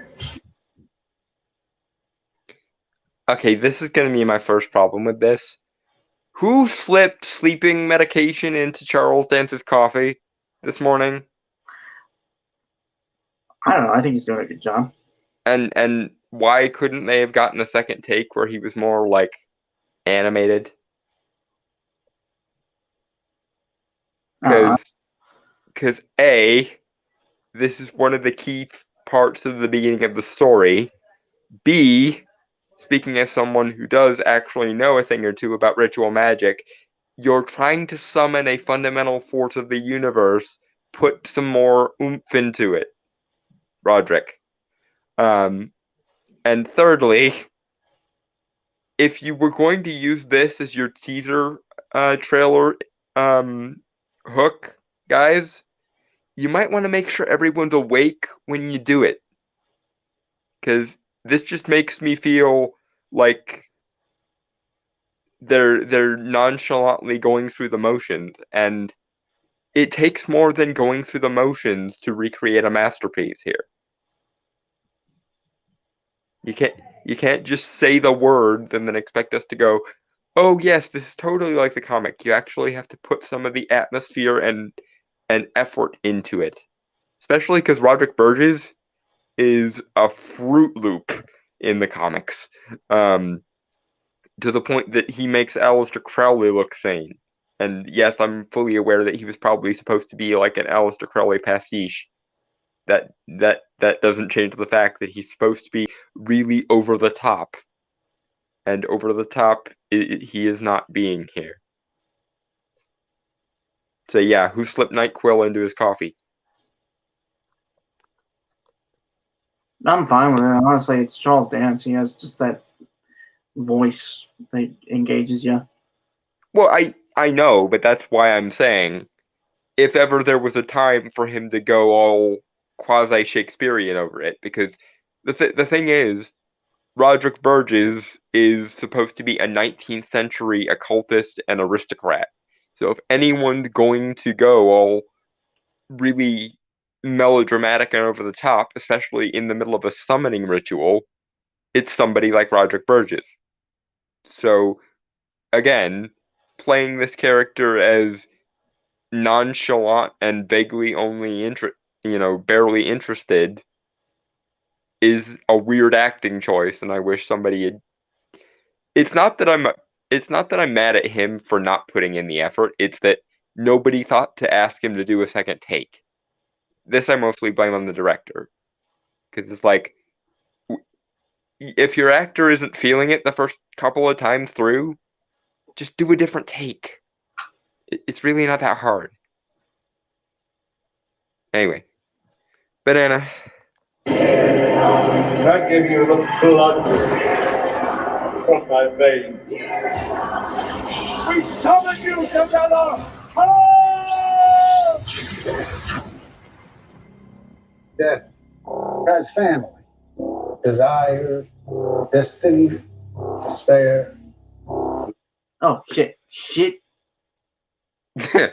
Okay, this is going to be my first problem with this. Who slipped sleeping medication into Charles Dance's coffee this morning? I don't know. I think he's doing a good job. And why couldn't they have gotten a second take where he was more like animated? Because A, this is one of the key parts of the beginning of the story. B, speaking as someone who does actually know a thing or two about ritual magic, you're trying to summon a fundamental force of the universe. Put some more oomph into it, Roderick. And thirdly, if you were going to use this as your teaser trailer hook, guys, you might want to make sure everyone's awake when you do it. Because this just makes me feel like they're nonchalantly going through the motions, and it takes more than going through the motions to recreate a masterpiece here. You can't just say the words and then expect us to go, oh yes, this is totally like the comic. You actually have to put some of the atmosphere and effort into it. Especially because Roderick Burgess is a Fruit Loop in the comics. To the point that he makes Aleister Crowley look sane. And yes, I'm fully aware that he was probably supposed to be like an Aleister Crowley pastiche. That doesn't change the fact that he's supposed to be really over the top. And over the top, he is not being here. So yeah, who slipped NyQuil into his coffee? I'm fine with it. Honestly, it's Charles Dance. He has just that voice that engages you. Well, I know, but that's why I'm saying, if ever there was a time for him to go all quasi-Shakespearean over it, because the thing is, Roderick Burgess is supposed to be a 19th century occultist and aristocrat. So if anyone's going to go all really melodramatic and over the top, especially in the middle of a summoning ritual, it's somebody like Roderick Burgess. So again, playing this character as nonchalant and vaguely only barely interested is a weird acting choice, and I wish somebody had. It's not that I'm mad at him for not putting in the effort. It's that nobody thought to ask him to do a second take. This I mostly blame on the director, because it's like, if your actor isn't feeling it the first couple of times through, just do a different take. It's really not that hard. Anyway, Banana. I give you the blood from my veins. We summon you together! Death has family, desire, destiny, despair. Oh, shit. I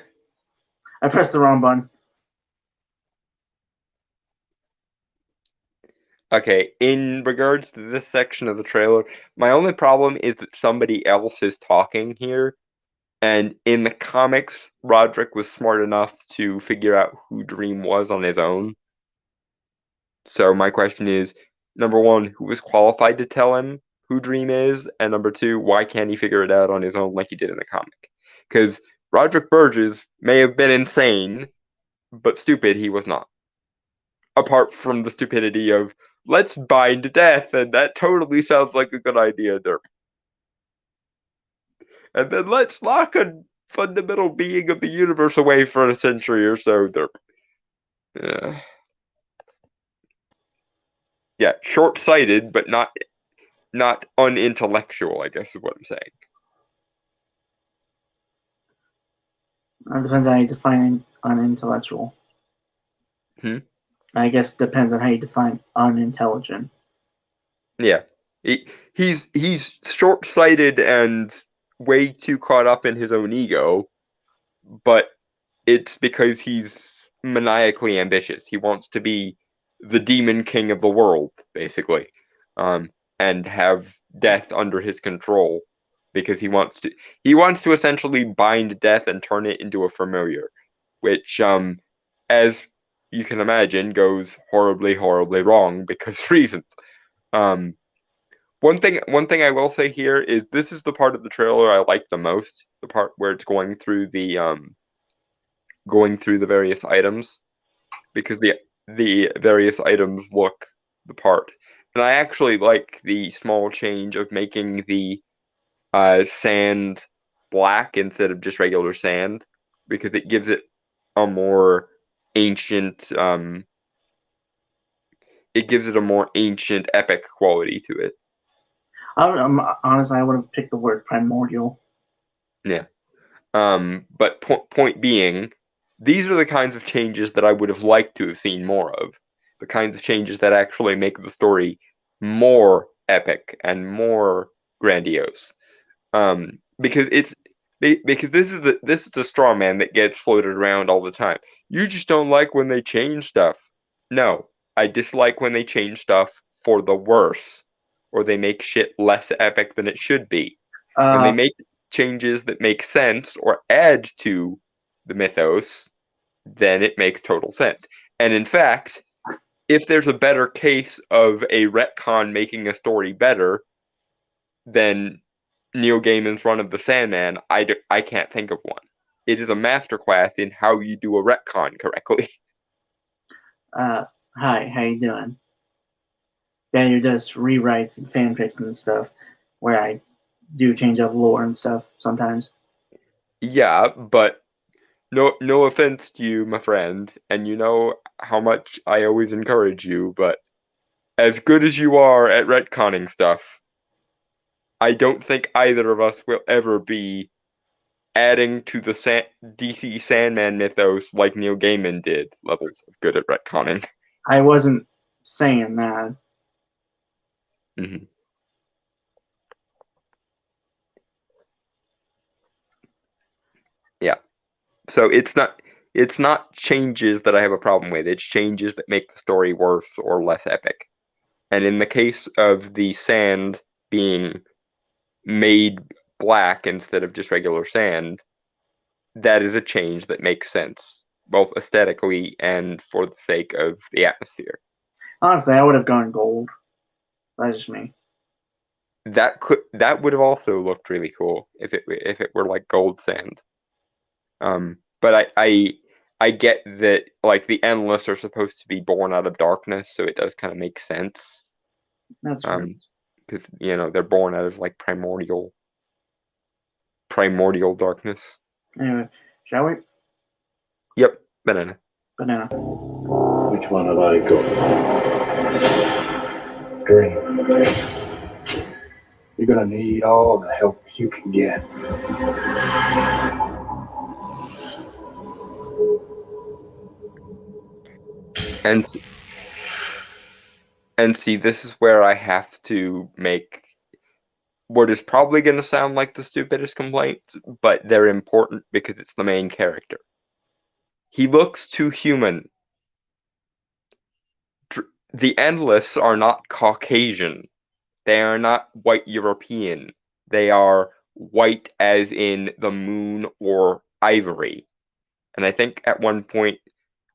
pressed the wrong button. Okay, in regards to this section of the trailer, my only problem is that somebody else is talking here, and in the comics, Roderick was smart enough to figure out who Dream was on his own. So my question is, number one, who was qualified to tell him who Dream is? And number two, why can't he figure it out on his own like he did in the comic? Because Roderick Burgess may have been insane, but stupid he was not. Apart from the stupidity of, let's bind death, and that totally sounds like a good idea, Derp. And then let's lock a fundamental being of the universe away for a century or so, Derp. Yeah, short-sighted, but not unintellectual, I guess is what I'm saying. It depends on how you define unintellectual. I guess it depends on how you define unintelligent. Yeah. He's short-sighted and way too caught up in his own ego, but it's because he's maniacally ambitious. He wants to be the demon king of the world, basically, and have death under his control, because he wants to essentially bind death and turn it into a familiar, which, as you can imagine, goes horribly, horribly wrong because reasons. One thing I will say here is this is the part of the trailer I like the most, the part where it's going through the various items, because the various items look the part. And I actually like the small change of making the sand black instead of just regular sand, because it gives it a more ancient epic quality to it. Honestly, I would have picked the word primordial. Yeah. But point being, these are the kinds of changes that I would have liked to have seen more of. The kinds of changes that actually make the story more epic and more grandiose. Because this is the straw man that gets floated around all the time. You just don't like when they change stuff. No, I dislike when they change stuff for the worse, or they make shit less epic than it should be. When they make changes that make sense or add to the mythos, then it makes total sense. And in fact, if there's a better case of a retcon making a story better than Neil Gaiman's run of the Sandman, I can't think of one. It is a masterclass in how you do a retcon correctly. Hi, how you doing? Daniel does rewrites and fanfics and stuff, where I do change up lore and stuff sometimes. Yeah, but no offense to you, my friend, and you know how much I always encourage you, but as good as you are at retconning stuff, I don't think either of us will ever be adding to the DC Sandman mythos like Neil Gaiman did levels of good at retconning. I wasn't saying that. Mm-hmm. So it's not changes that I have a problem with. It's changes that make the story worse or less epic. And in the case of the sand being made black instead of just regular sand, that is a change that makes sense, both aesthetically and for the sake of the atmosphere. Honestly, I would have gone gold. That's just me. That would have also looked really cool if it were like gold sand. But I get that like the endless are supposed to be born out of darkness, so it does kind of make sense. That's right. Because they're born out of like primordial darkness. Anyway, shall we? Yep, banana. Banana. Which one have I got? Dream. You're gonna need all the help you can get. And see, this is where I have to make what is probably going to sound like the stupidest complaint, but they're important because it's the main character. He looks too human. The Endless are not Caucasian. They are not white European. They are white as in the moon or ivory. And I think at one point,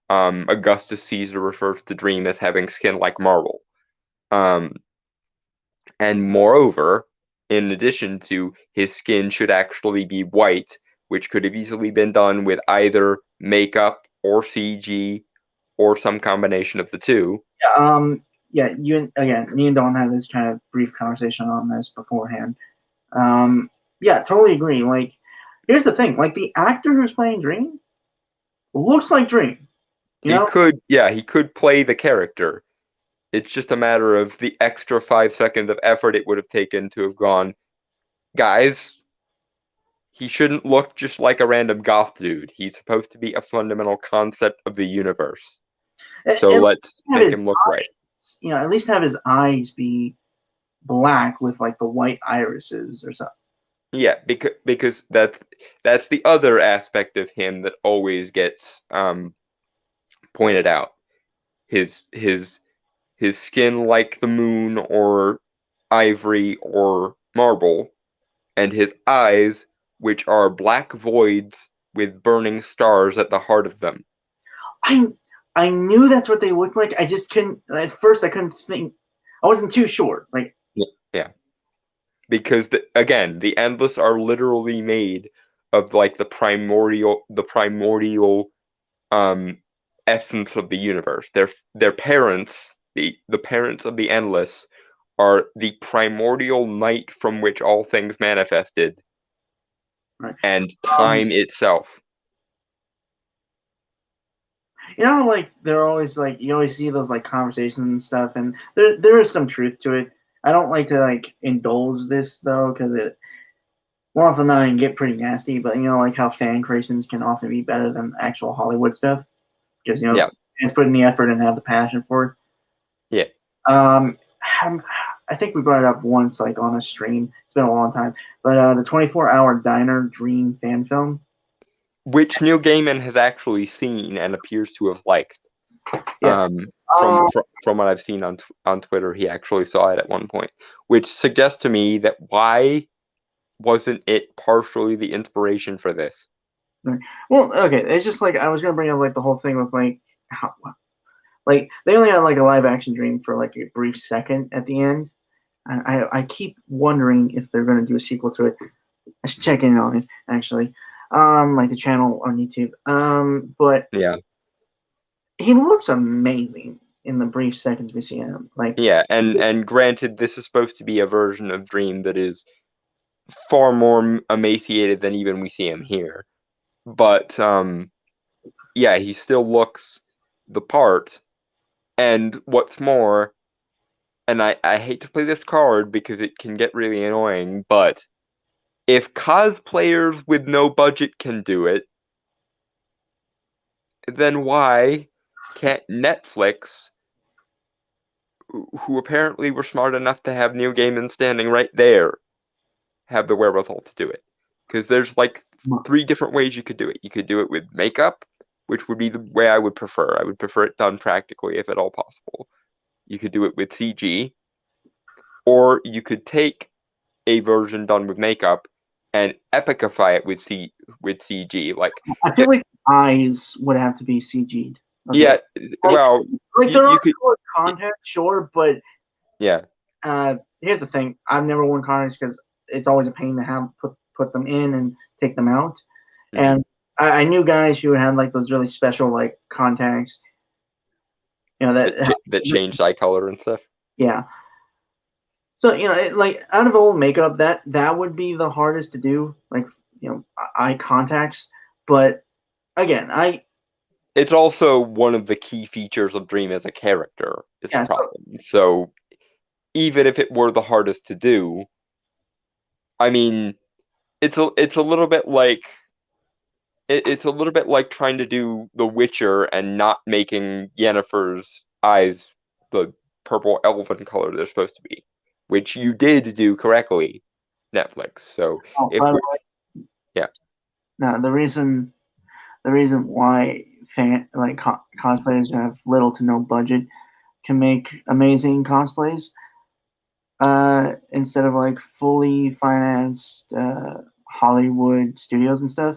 Augustus Caesar refers to Dream as having skin like marble. And moreover, in addition to his skin should actually be white, which could have easily been done with either makeup or CG or some combination of the two. Yeah, me and Dawn had this kind of brief conversation on this beforehand. Yeah, totally agree. Like, here's the thing: like, the actor who's playing Dream looks like Dream. You know? He could play the character. It's just a matter of the extra 5 seconds of effort it would have taken to have gone, guys, he shouldn't look just like a random goth dude. He's supposed to be a fundamental concept of the universe. So let's make him look right. At least have his eyes be black with like the white irises or something. Yeah, because that's the other aspect of him that always gets pointed out. His skin like the moon or ivory or marble, and his eyes, which are black voids with burning stars at the heart of them. I knew that's what they looked like. I just couldn't. At first, I couldn't think. I wasn't too sure. Like, yeah, because again, the Endless are literally made of like the primordial essence of the universe. Their parents, the parents of the Endless, are the primordial night from which all things manifested, right. and time itself. Like they're always like you always see those like conversations and stuff, and there is some truth to it. I don't like to like indulge this though because it more often than not can get pretty nasty. But like how fan creations can often be better than actual Hollywood stuff because it's putting the effort and have the passion for it. Yeah. I think we brought it up once, like on a stream. It's been a long time, but the 24-hour Diner Dream fan film, which Neil Gaiman has actually seen and appears to have liked. Yeah. From what I've seen on Twitter, he actually saw it at one point, which suggests to me that why wasn't it partially the inspiration for this? Well, okay, it's just like I was gonna bring up like the whole thing with like how, like they only had like a live action Dream for like a brief second at the end. I keep wondering if they're gonna do a sequel to it. I should check in on it actually. Like the channel on YouTube. But yeah, he looks amazing in the brief seconds we see him. Like yeah, and granted, this is supposed to be a version of Dream that is far more emaciated than even we see him here. But yeah, he still looks the part. And what's more, and I hate to play this card because it can get really annoying, but if cosplayers with no budget can do it, then why can't Netflix, who apparently were smart enough to have Neil Gaiman standing right there, have the wherewithal to do it? Because there's like three different ways you could do it. You could do it with makeup, which would be the way I would prefer. I would prefer it done practically if at all possible. You could do it with CG, or you could take a version done with makeup and epicify it with CG. Like, I feel like eyes would have to be CG'd. yeah, well, like there you are could, color contacts, sure, but yeah, here's the thing: I've never worn contacts because it's always a pain to have put them in and take them out. And I knew guys who had like those really special like contacts, you know that changed eye color and stuff. Yeah. So like out of all makeup, that would be the hardest to do, like eye contacts. But again, it's also one of the key features of Dream as a character is the problem. So even if it were the hardest to do, I mean, it's a little bit like it's a little bit like trying to do The Witcher and not making Yennefer's eyes the purple elven color they're supposed to be, which you did do correctly, Netflix. So yeah. No, the reason why cosplayers who have little to no budget can make amazing cosplays instead of like fully financed Hollywood studios and stuff.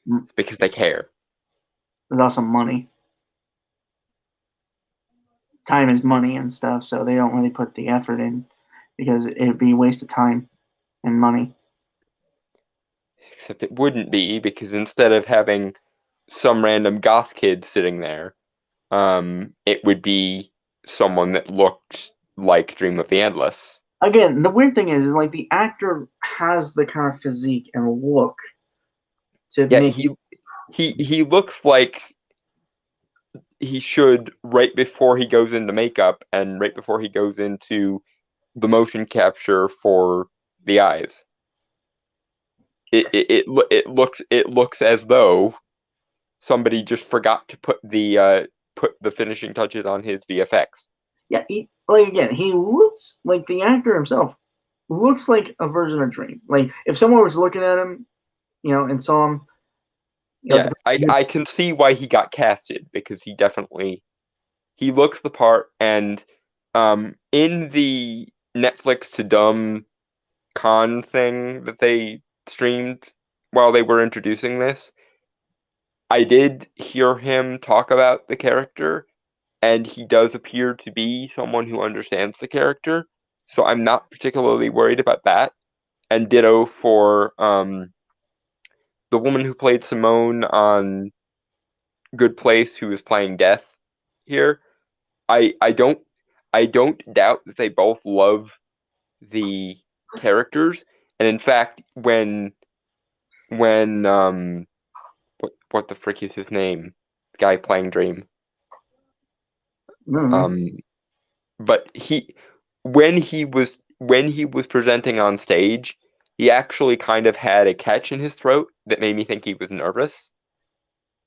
It's because they care. There's also money. Time is money and stuff, so they don't really put the effort in because it'd be a waste of time and money. Except it wouldn't be, because instead of having some random goth kid sitting there, it would be someone that looked like Dream of the Endless. Again, the weird thing is like the actor has the kind of physique and look to make. He looks like he should right before he goes into makeup and right before he goes into the motion capture for the eyes. It looks as though somebody just forgot to put the finishing touches on his VFX. Yeah, he looks like the actor himself looks like a version of Dream. Like if someone was looking at him, and saw him. I can see why he got casted, because he looks the part, and in the Netflix to Dumb con thing that they streamed while they were introducing this, I did hear him talk about the character, and he does appear to be someone who understands the character, so I'm not particularly worried about that. And ditto for the woman who played Simone on Good Place, who is playing Death here. I don't doubt that they both love the characters, and in fact, when what the frick is his name? The guy playing Dream. But when he was presenting on stage, he actually kind of had a catch in his throat that made me think he was nervous,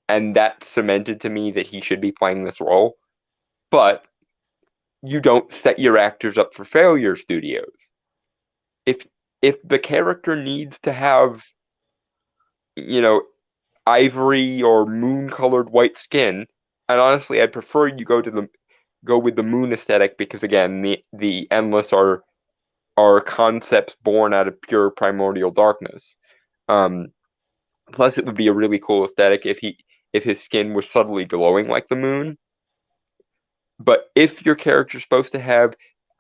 and that cemented to me that he should be playing this role. But you don't set your actors up for failure, studios. If the character needs to have, ivory or moon-colored white skin, and honestly, I'd prefer you go with the moon aesthetic, because again, the Endless are concepts born out of pure primordial darkness. Plus, it would be a really cool aesthetic if his skin was subtly glowing like the moon. But if your character's supposed to have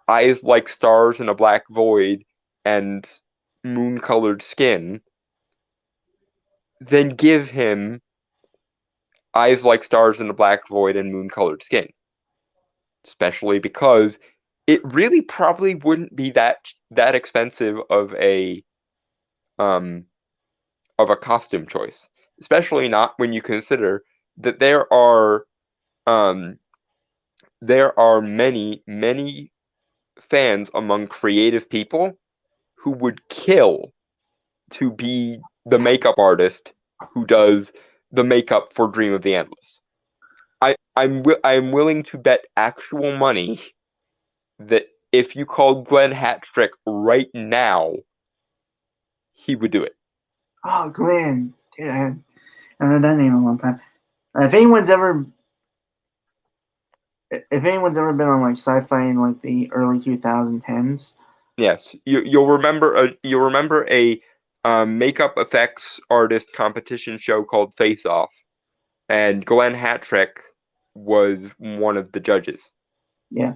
eyes like stars in a black void and moon-colored skin, then give him eyes like stars in a black void and moon-colored skin. Especially because it really probably wouldn't be that expensive of a costume choice. Especially not when you consider that there are many fans among creative people who would kill to be the makeup artist who does the makeup for Dream of the Endless. I'm willing to bet actual money that if you called Glenn Hattrick right now, he would do it. Oh, Glenn. Dude, I haven't heard that name in a long time. If anyone's ever been on like sci-fi in like the early 2010s, Yes, you'll remember a makeup effects artist competition show called Face Off, and Glenn Hattrick was one of the judges. yeah.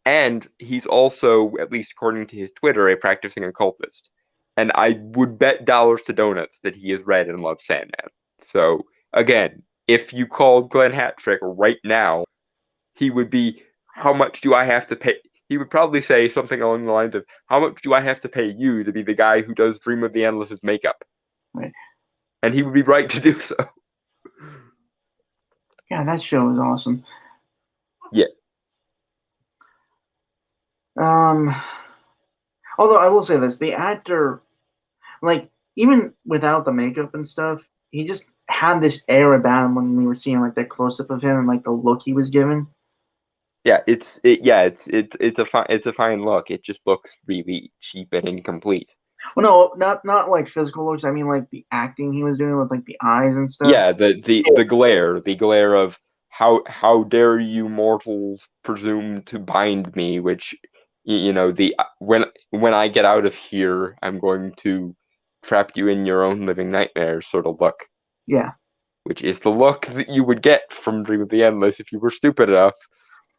And he's also, at least according to his Twitter, a practicing occultist. And I would bet dollars to donuts that he has read and loves Sandman. So, again, if you called Glenn Hattrick right now, he would be, how much do I have to pay? He would probably say something along the lines of, how much do I have to pay you to be the guy who does Dream of the Endless's makeup? Right. And he would be right to do so. Yeah, that show is awesome. Yeah. Although I will say this, the actor, like, even without the makeup and stuff, he just had this air about him when we were seeing like that close up of him and like the look he was given. Yeah, it's a fine look. It just looks really cheap and incomplete. Well, no, not like physical looks. I mean, like the acting he was doing with like the eyes and stuff. Yeah, the glare of how dare you mortals presume to bind me, which the when I get out of here, I'm going to trap you in your own living nightmares sort of look, Yeah, which is the look that you would get from Dream of the Endless if you were stupid enough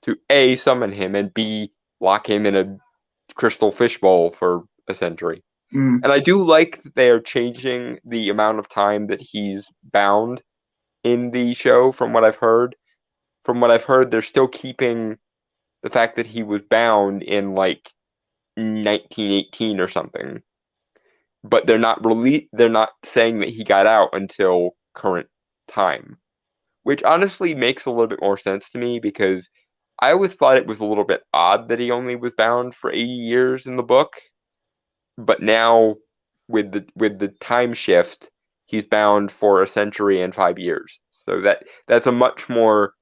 to A, summon him, and B, lock him in a crystal fishbowl for a century. mm. And I do like that they are changing the amount of time that he's bound in the show, from what I've heard. From what I've heard, they're still keeping the fact that he was bound in like 1918 or something. But they're not saying that he got out until current time. Which honestly makes a little bit more sense to me, because I always thought it was a little bit odd that he only was bound for 80 years in the book. But now with the time shift, he's bound for a century and 5 years. So that's a much more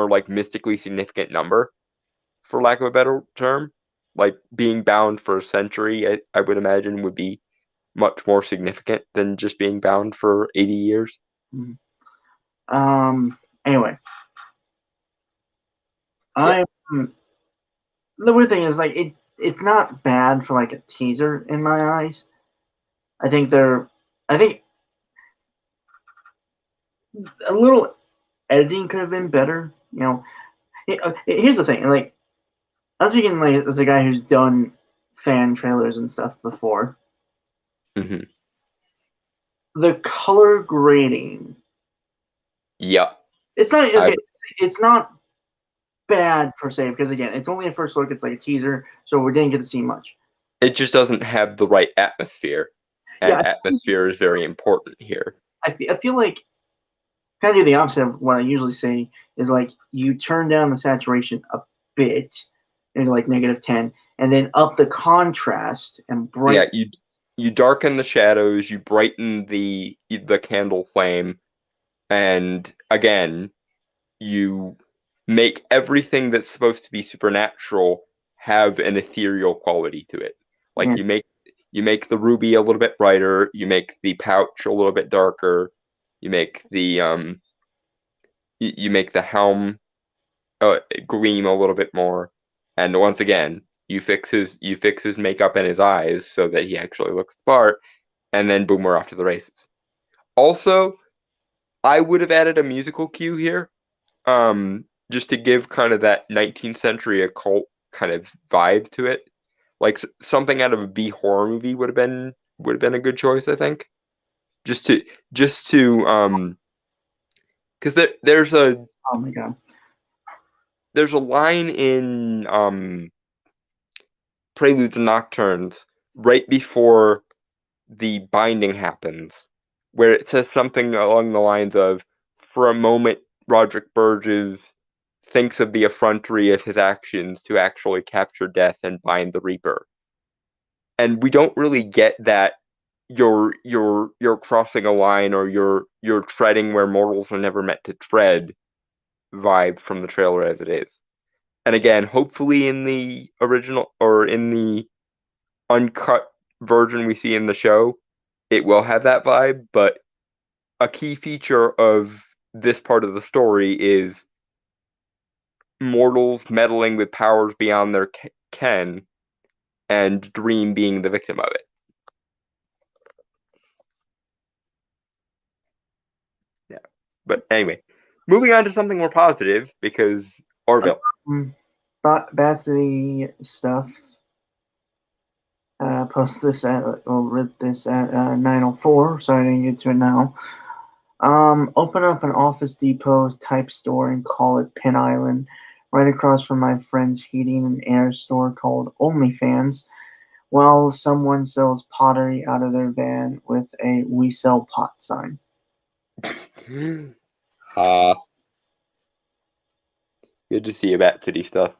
like mystically significant number, for lack of a better term. Like being bound for a century, I would imagine would be much more significant than just being bound for 80 years. Mm. Anyway, Yeah. the weird thing is like it's not bad for like a teaser in my eyes. I think a little editing could have been better. Here's the thing. Like, I'm thinking like as a guy who's done fan trailers and stuff before, hmm the color grading. Yeah. It's not I, okay. It's not bad per se because again, it's only a first look. It's like a teaser, so we didn't get to see much. it just doesn't have the right atmosphere, Yeah, and atmosphere is very important here. I feel like kind of do the opposite of what I usually say is like you turn down the saturation a bit, maybe like -10, and then up the contrast and brighten. Yeah, you darken the shadows, you brighten the candle flame, and again, you make everything that's supposed to be supernatural have an ethereal quality to it. Like Yeah. you make the ruby a little bit brighter, you make the pouch a little bit darker, you make the you make the helm gleam a little bit more, and once again, you fix his makeup and his eyes so that he actually looks the part, and then boom, we're off to the races. Also, I would have added a musical cue here, just to give kind of that 19th century occult kind of vibe to it. Like something out of a B horror movie would have been a good choice, I think. Just to because Oh my god. there's a line in Preludes and Nocturnes right before the binding happens, where it says something along the lines of, "For a moment, Roderick Burgess thinks of the effrontery of his actions to actually capture death and bind the Reaper." And we don't really get that you're crossing a line, or you're treading where mortals are never meant to tread vibe from the trailer as it is. And again, hopefully in the original or in the uncut version we see in the show, it will have that vibe, but a key feature of this part of the story is mortals meddling with powers beyond their ken, and Dream being the victim of it. Yeah. But anyway, moving on to something more positive, because Orville. Bad City stuff. Post this at, or read this at 9:04, so I didn't get to it now. Open up an Office Depot type store and call it Pin Island, right across from my friend's heating and air store called OnlyFans, while someone sells pottery out of their van with a "We Sell Pot" sign. Good to see you, Bat City stuff.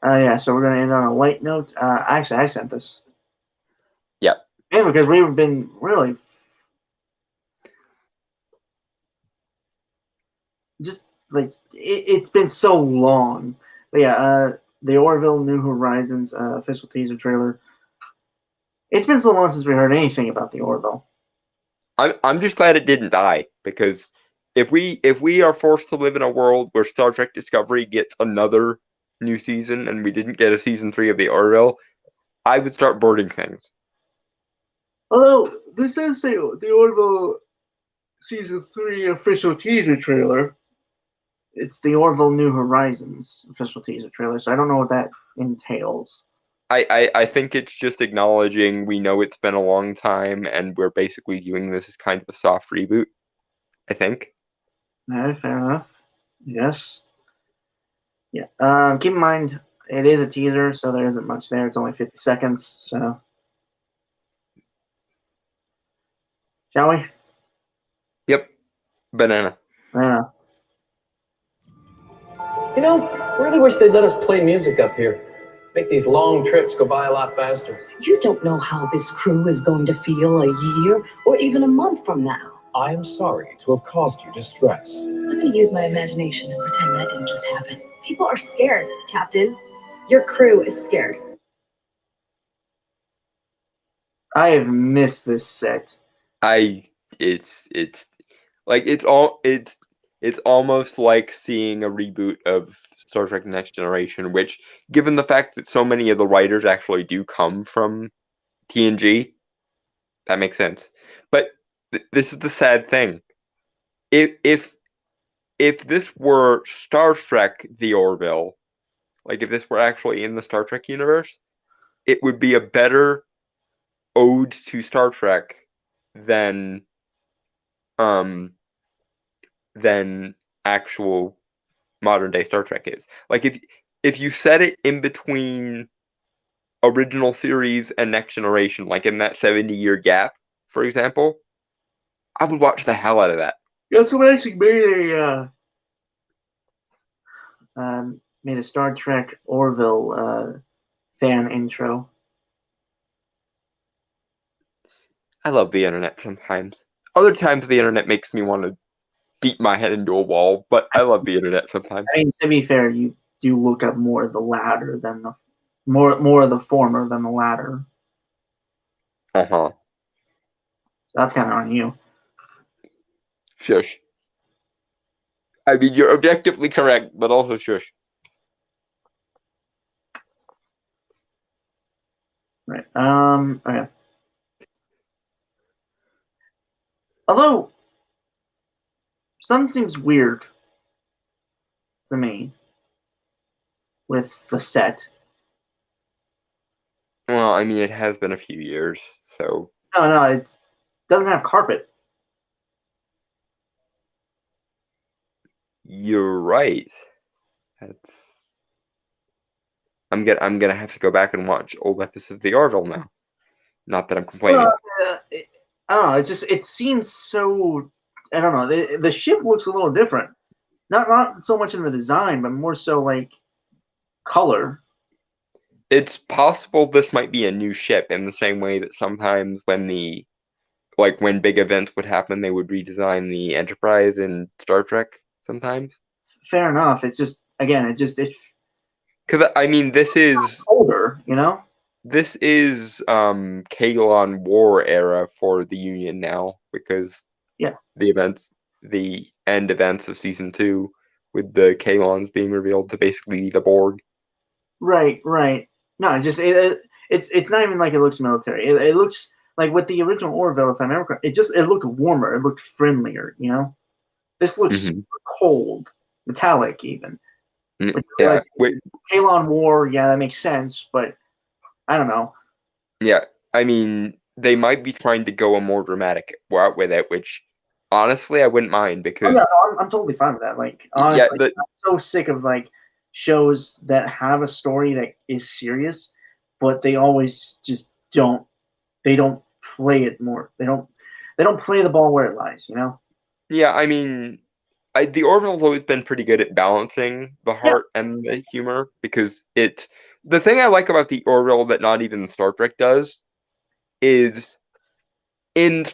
Yeah, so we're going to end on a light note. Actually, I sent this. Yeah. Yeah, because we've been really just like it's been so long. But yeah, the Orville New Horizons official teaser trailer. It's been so long since we heard anything about the Orville. I'm just glad it didn't die, because if we are forced to live in a world where Star Trek Discovery gets another new season and we didn't get a season 3 of the Orville, I would start boarding things. Although this does say the Orville season 3 official teaser trailer. It's the Orville New Horizons official teaser trailer, so I don't know what that entails. I think it's just acknowledging we know it's been a long time and we're basically viewing this as kind of a soft reboot, I think. Yeah, fair enough. Yes. Yeah. Keep in mind, it is a teaser, so there isn't much there. It's only 50 seconds, so. Shall we? Yep. Banana. Banana. You know, I really wish they'd let us play music up here. Make these long trips go by a lot faster. You don't know how this crew is going to feel a year or even a month from now. I am sorry to have caused you distress. I'm going to use my imagination and pretend that didn't just happen. People are scared, Captain. Your crew is scared. I have missed this set. It's almost like seeing a reboot of Star Trek Next Generation, which, given the fact that so many of the writers actually do come from TNG, that makes sense. But this is the sad thing. If this were Star Trek the Orville, like if this were actually in the Star Trek universe, it would be a better ode to Star Trek than actual modern day Star Trek is. Like if you set it in between original series and Next Generation, like in that 70-year gap, for example, I would watch the hell out of that. Yeah, someone actually made a Star Trek Orville fan intro. I love the internet sometimes. Other times the internet makes me want to beat my head into a wall, but I love the internet sometimes. I mean, to be fair, you do look up more of the latter than the more of the former than the latter. Uh-huh. That's kind of on you. Shush. I mean, you're objectively correct, but also shush. Right. Okay. Although something seems weird to me with the set. Well, I mean, it has been a few years, so. No, it doesn't have carpet. You're right. I'm gonna have to go back and watch old episodes of the Orville now. Not that I'm complaining. I don't know. It's just it seems so. I don't know. The ship looks a little different. Not so much in the design, but more so like color. It's possible this might be a new ship in the same way that sometimes when when big events would happen, they would redesign the Enterprise in Star Trek sometimes. Fair enough. It's just again, it because I mean, this is older. you know? This is Kalon War era for the Union now, because Yeah. the end events of season 2, with the Kalons being revealed to basically be the Borg. Right. No, it's not even like it looks military. It looks like with the original Orville, if I remember correctly, it looked warmer. It looked friendlier, you know? This looks Mhm. super cold, metallic even. Which, Yeah, like, Kalon War, yeah, that makes sense, but I don't know. yeah. I mean, they might be trying to go a more dramatic route with it, which honestly I wouldn't mind, Oh, because yeah, no, I'm totally fine with that. Like, honestly, yeah, I'm so sick of like shows that have a story that is serious, but they always just don't. They don't play it more. They don't play the ball where it lies. You know? yeah. I mean, the Orville's always been pretty good at balancing the Yeah. heart and the humor, because it's the thing I like about the Orville that not even Star Trek does is in the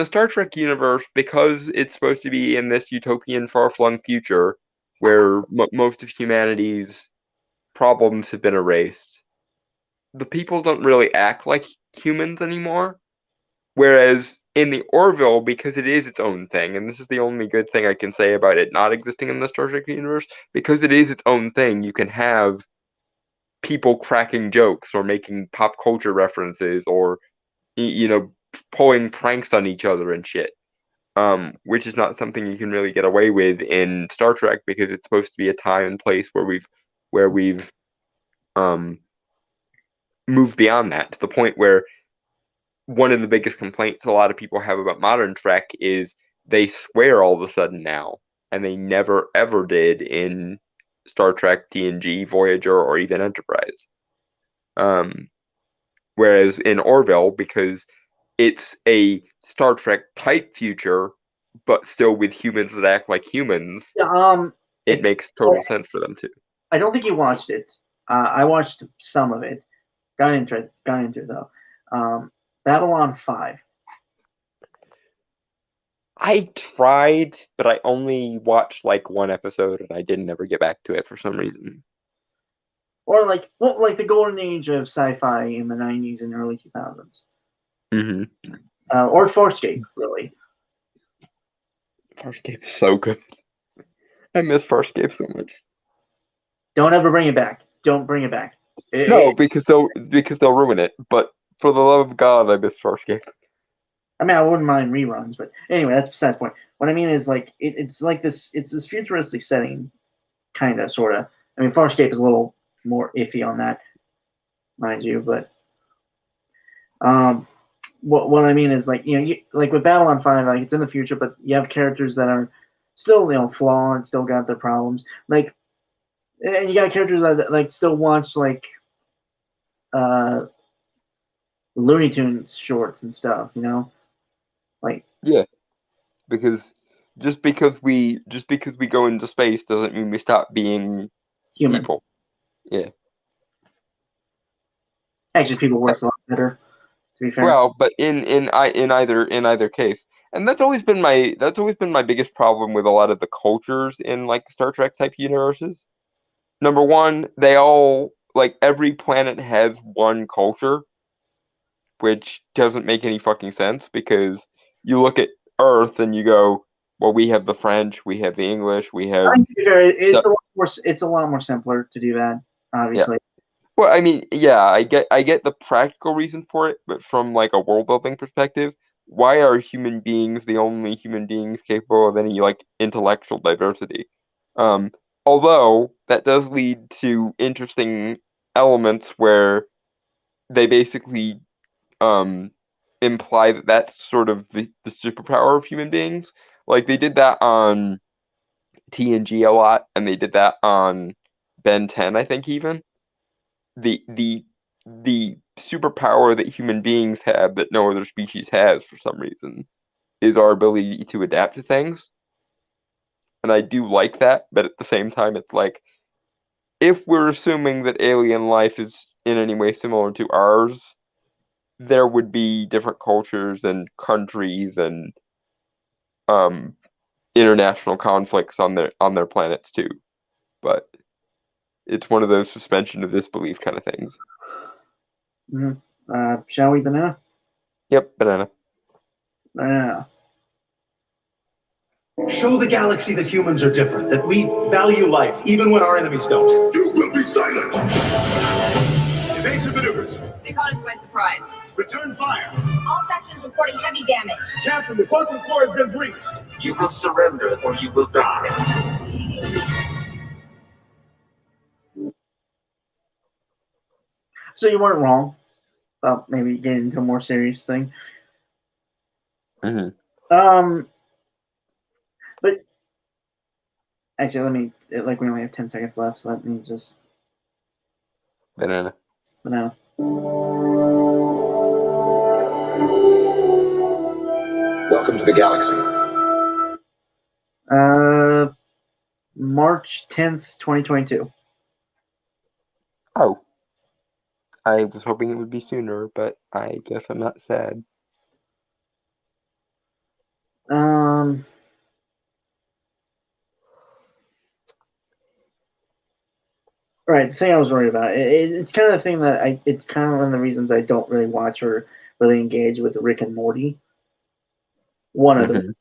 Star Trek universe, because it's supposed to be in this utopian far-flung future where most of humanity's problems have been erased. The people don't really act like humans anymore. Whereas in the Orville, because it is its own thing, and this is the only good thing I can say about it not existing in the Star Trek universe, because it is its own thing, you can have people cracking jokes or making pop culture references, or pulling pranks on each other and shit. Which is not something you can really get away with in Star Trek, because it's supposed to be a time and place where we've um moved beyond that, to the point where one of the biggest complaints a lot of people have about modern Trek is they swear all of a sudden now, and they never ever did in Star Trek, TNG, Voyager, or even Enterprise. Whereas in Orville, because it's a Star Trek type future, but still with humans that act like humans, Yeah, it makes total sense for them too. I don't think you watched it. I watched some of it. Got into it though. Babylon 5. I tried, but I only watched like one episode, and I didn't ever get back to it for some reason. Or like the golden age of sci-fi in the 90s and early 2000s. Mm-hmm. Or Farscape, really. Farscape is so good. I miss Farscape so much. Don't ever bring it back. Don't bring it back. No, because they'll ruin it. But for the love of God, I miss Farscape. I mean, I wouldn't mind reruns, but anyway, that's besides the point. What I mean is, like, it's like this. It's this futuristic setting, kind of, sort of. I mean, Farscape is a little more iffy on that, mind you. But what I mean is, like, like with Babylon 5, like, it's in the future, but you have characters that are still, flawed, still got their problems. Like, and you got characters that like still watch like Looney Tunes shorts and stuff. Like, Yeah, because just because we go into space doesn't mean we stop being human. people. Yeah. Actually, people works a lot better. To be fair. Well, but in either case, and that's always been my biggest problem with a lot of the cultures in like Star Trek type universes. Number one, they all, like, every planet has one culture, which doesn't make any fucking sense, because you look at Earth and you go, well, we have the French, we have the English, we have I mean, to be fair, it's a lot more simpler to do that. Obviously. Well, I mean, yeah, I get the practical reason for it, but from like a world building perspective, why are human beings the only human beings capable of any like intellectual diversity? Although that does lead to interesting elements where they basically imply that that's sort of the superpower of human beings. Like they did that on TNG a lot, and they did that on Ben 10, I think even. The superpower that human beings have that no other species has for some reason is our ability to adapt to things. And I do like that, but at the same time it's like, if we're assuming that alien life is in any way similar to ours, there would be different cultures and countries and um international conflicts on their planets too. But it's one of those suspension of disbelief kind of things. Shall we, Banana? Yep, banana. Banana. Show the galaxy that humans are different, that we value life, even when our enemies don't. You will be silent! Evasive maneuvers. They caught us by surprise. Return fire. All sections reporting heavy damage. Captain, the quantum core has been breached. You will surrender or you will die. So you weren't wrong about maybe getting into a more serious thing. Mm-hmm. But actually, we only have 10 seconds left, so let me just Banana. Banana. Welcome to the galaxy. March 10th, 2022. Oh. I was hoping it would be sooner, but I guess I'm not sad. Right, the thing I was worried about, it's kind of the thing that it's kind of one of the reasons I don't really watch or really engage with Rick and Morty. One of the,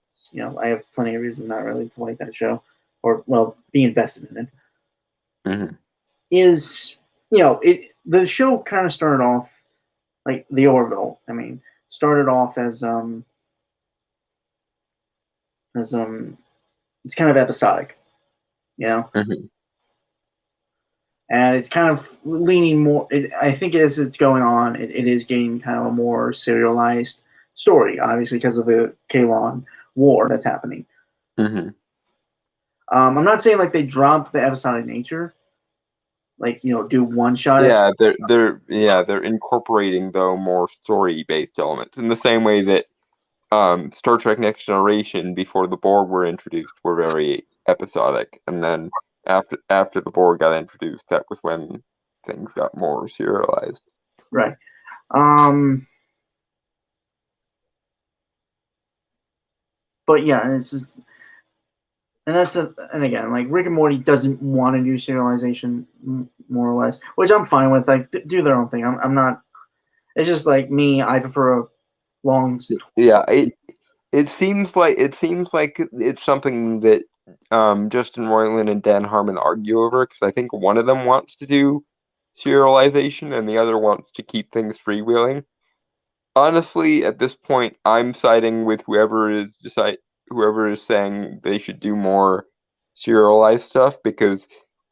I have plenty of reasons not really to like that show, or, well, be invested in it. Is, the show kind of started off, like the Orville, started off as it's kind of episodic, and it's kind of leaning more. I think as it's going on, it is getting kind of a more serialized story, obviously because of the Kalon war that's happening. I'm not saying like they dropped the episodic nature, like do one shot. Yeah, they're incorporating though more story based elements in the same way that Star Trek Next Generation before the Borg were introduced were very episodic, and then after the Borg got introduced, that was when things got more serialized. Right. But yeah, and it's just, and and again, like Rick and Morty doesn't want to do serialization, more or less, which I'm fine with. Like, do their own thing. I'm not. It's just like me. I prefer a long. Yeah, it seems like it's something that Justin Roiland and Dan Harmon argue over, because I think one of them wants to do serialization and the other wants to keep things freewheeling. Honestly, at this point, I'm siding with whoever is saying they should do more serialized stuff, because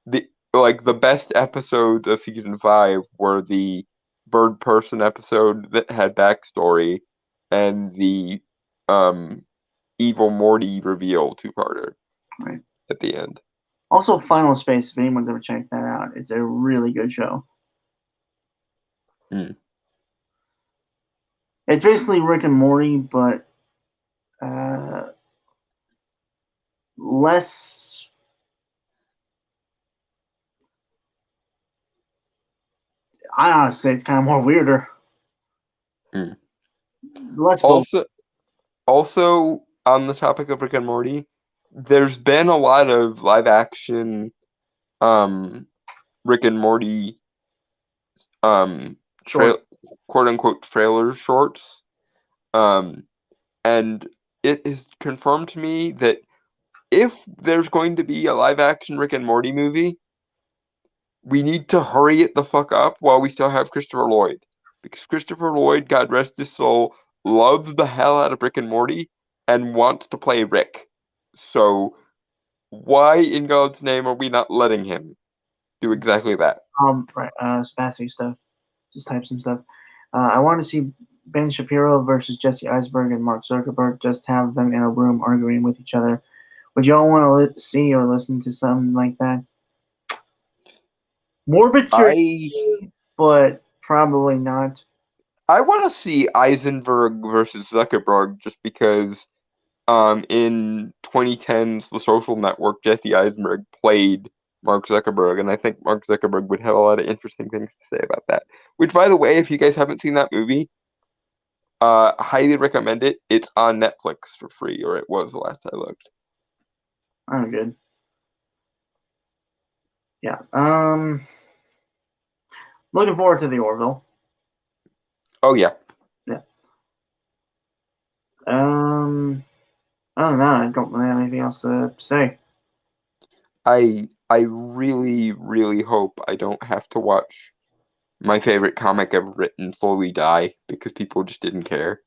the best episodes of season 5 were the bird person episode that had backstory and the evil Morty reveal two-parter right at the end. Also, Final Space, if anyone's ever checked that out, it's a really good show. It's basically Rick and Morty, but less. I honestly say it's kind of more weirder. Less. Also, on the topic of Rick and Morty, there's been a lot of live action Rick and Morty quote unquote trailer shorts. And it is confirmed to me that if there's going to be a live action Rick and Morty movie, we need to hurry it the fuck up while we still have Christopher Lloyd. Because Christopher Lloyd, God rest his soul, loves the hell out of Rick and Morty and wants to play Rick. So why in God's name are we not letting him do exactly that? Right. Spazzy stuff. Just type some stuff. I want to see Ben Shapiro versus Jesse Eisenberg and Mark Zuckerberg. Just have them in a room arguing with each other. Would y'all want to see or listen to something like that? Morbid curiosity, but probably not. I want to see Eisenberg versus Zuckerberg just because in 2010's The Social Network, Jesse Eisenberg played Mark Zuckerberg, and I think Mark Zuckerberg would have a lot of interesting things to say about that. Which, by the way, if you guys haven't seen that movie, highly recommend it. It's on Netflix for free, or it was the last I looked. I'm good. Yeah. Looking forward to the Orville. Oh yeah. Other than that, I don't really have anything else to say. I really, really hope I don't have to watch my favorite comic ever written slowly die because people just didn't care.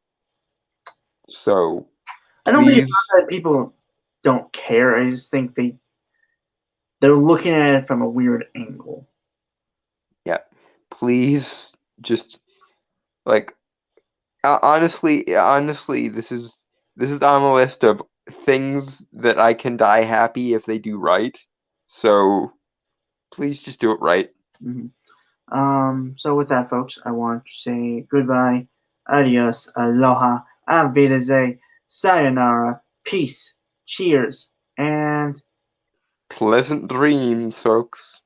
So I don't think please, it's not that people don't care. I just think they're looking at it from a weird angle. yeah, please just like honestly, this is on the list of things that I can die happy if they do right. So please just do it right. So with that, folks, I want to say goodbye, adios, aloha, auf Wiedersehen, sayonara, peace, cheers, and Pleasant dreams, folks.